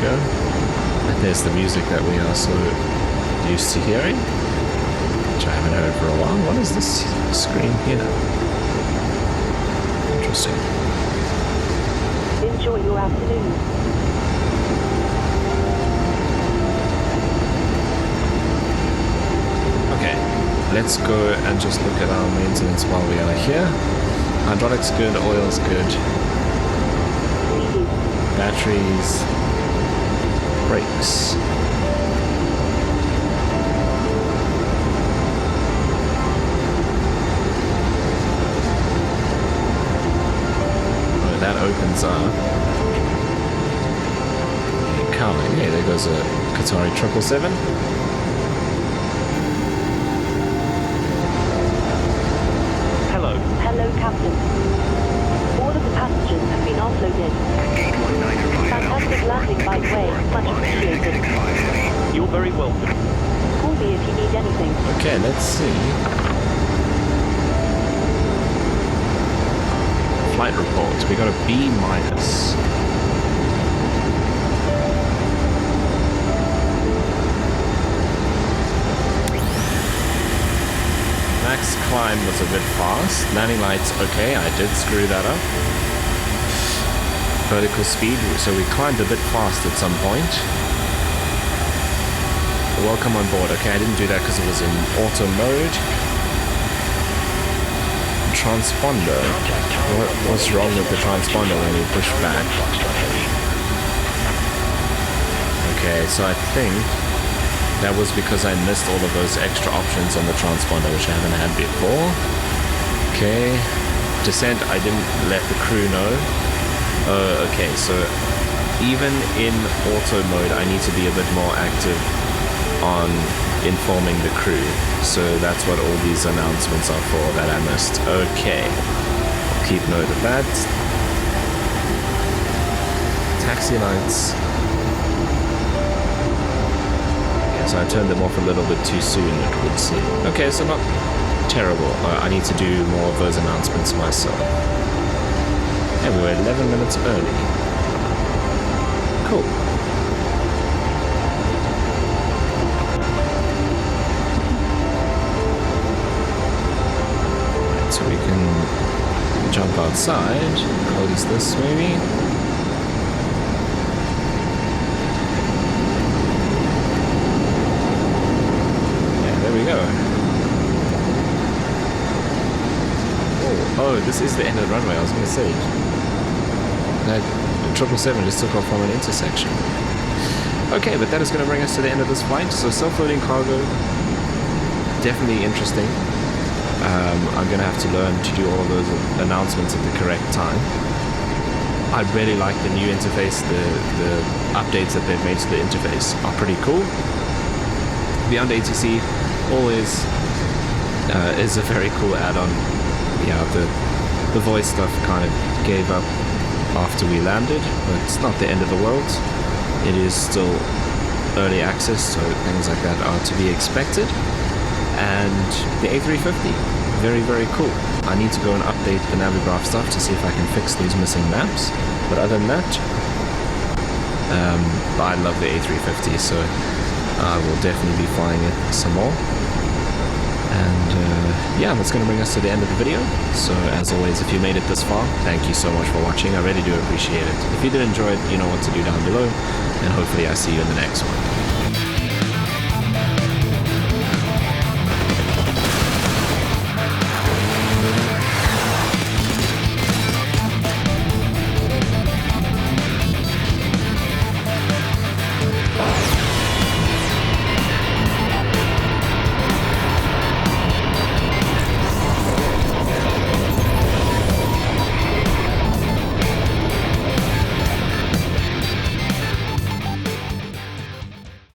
[SPEAKER 1] Go. And there's the music that we are so used to hearing, which I haven't heard for a while. What is this screen here? Interesting.
[SPEAKER 3] Enjoy your afternoon.
[SPEAKER 1] Okay, let's go and just look at our maintenance while we are here. Hydraulics good, oil's good. Batteries. Brakes. Oh, that opens up. Coming. Hey, there goes a Qatari 777.
[SPEAKER 2] Hello.
[SPEAKER 3] Hello, Captain. All of the passengers have been offloaded. Fantastic landing, by the way. Much appreciated.
[SPEAKER 2] You're very welcome.
[SPEAKER 3] Call me if you need anything.
[SPEAKER 1] Okay, let's see. Flight reports. We got a B-. Max climb was a bit fast. Landing lights, okay, I did screw that up. Vertical speed, so we climbed a bit fast at some point. Welcome on board. Okay, I didn't do that because it was in auto mode. Transponder. What's wrong with the transponder when you push back? Okay, so I think that was because I missed all of those extra options on the transponder, which I haven't had before. Okay. Descent, I didn't let the crew know. Okay, so even in auto mode, I need to be a bit more active on informing the crew. So that's what all these announcements are for that I missed. Okay, I'll keep note of that. Taxi lights. Okay, so I turned them off a little bit too soon, it would seem. Okay, so not terrible. I need to do more of those announcements myself. And we were 11 minutes early. Cool. Right, so we can jump outside. Close this maybe. Yeah, there we go. Oh, this is the end of the runway, I was going to say. That 777 just took off from an intersection. Okay, but that is going to bring us to the end of this flight. So self-loading cargo, definitely interesting. I'm going to have to learn to do all of those announcements at the correct time. I really like the new interface. The updates that they've made to the interface are pretty cool. Beyond ATC always is a very cool add-on. Yeah, the voice stuff kind of gave up after we landed, but it's not the end of the world. It is still early access, so things like that are to be expected. And the A350, very, very cool. I need to go and update the Navigraph stuff to see if I can fix these missing maps. But other than that, I love the A350, so I will definitely be flying it some more. And yeah, that's going to bring us to the end of the video. So as always, if you made it this far, thank you so much for watching. I really do appreciate it. If you did enjoy it, you know what to do down below, and hopefully I see you in the next one.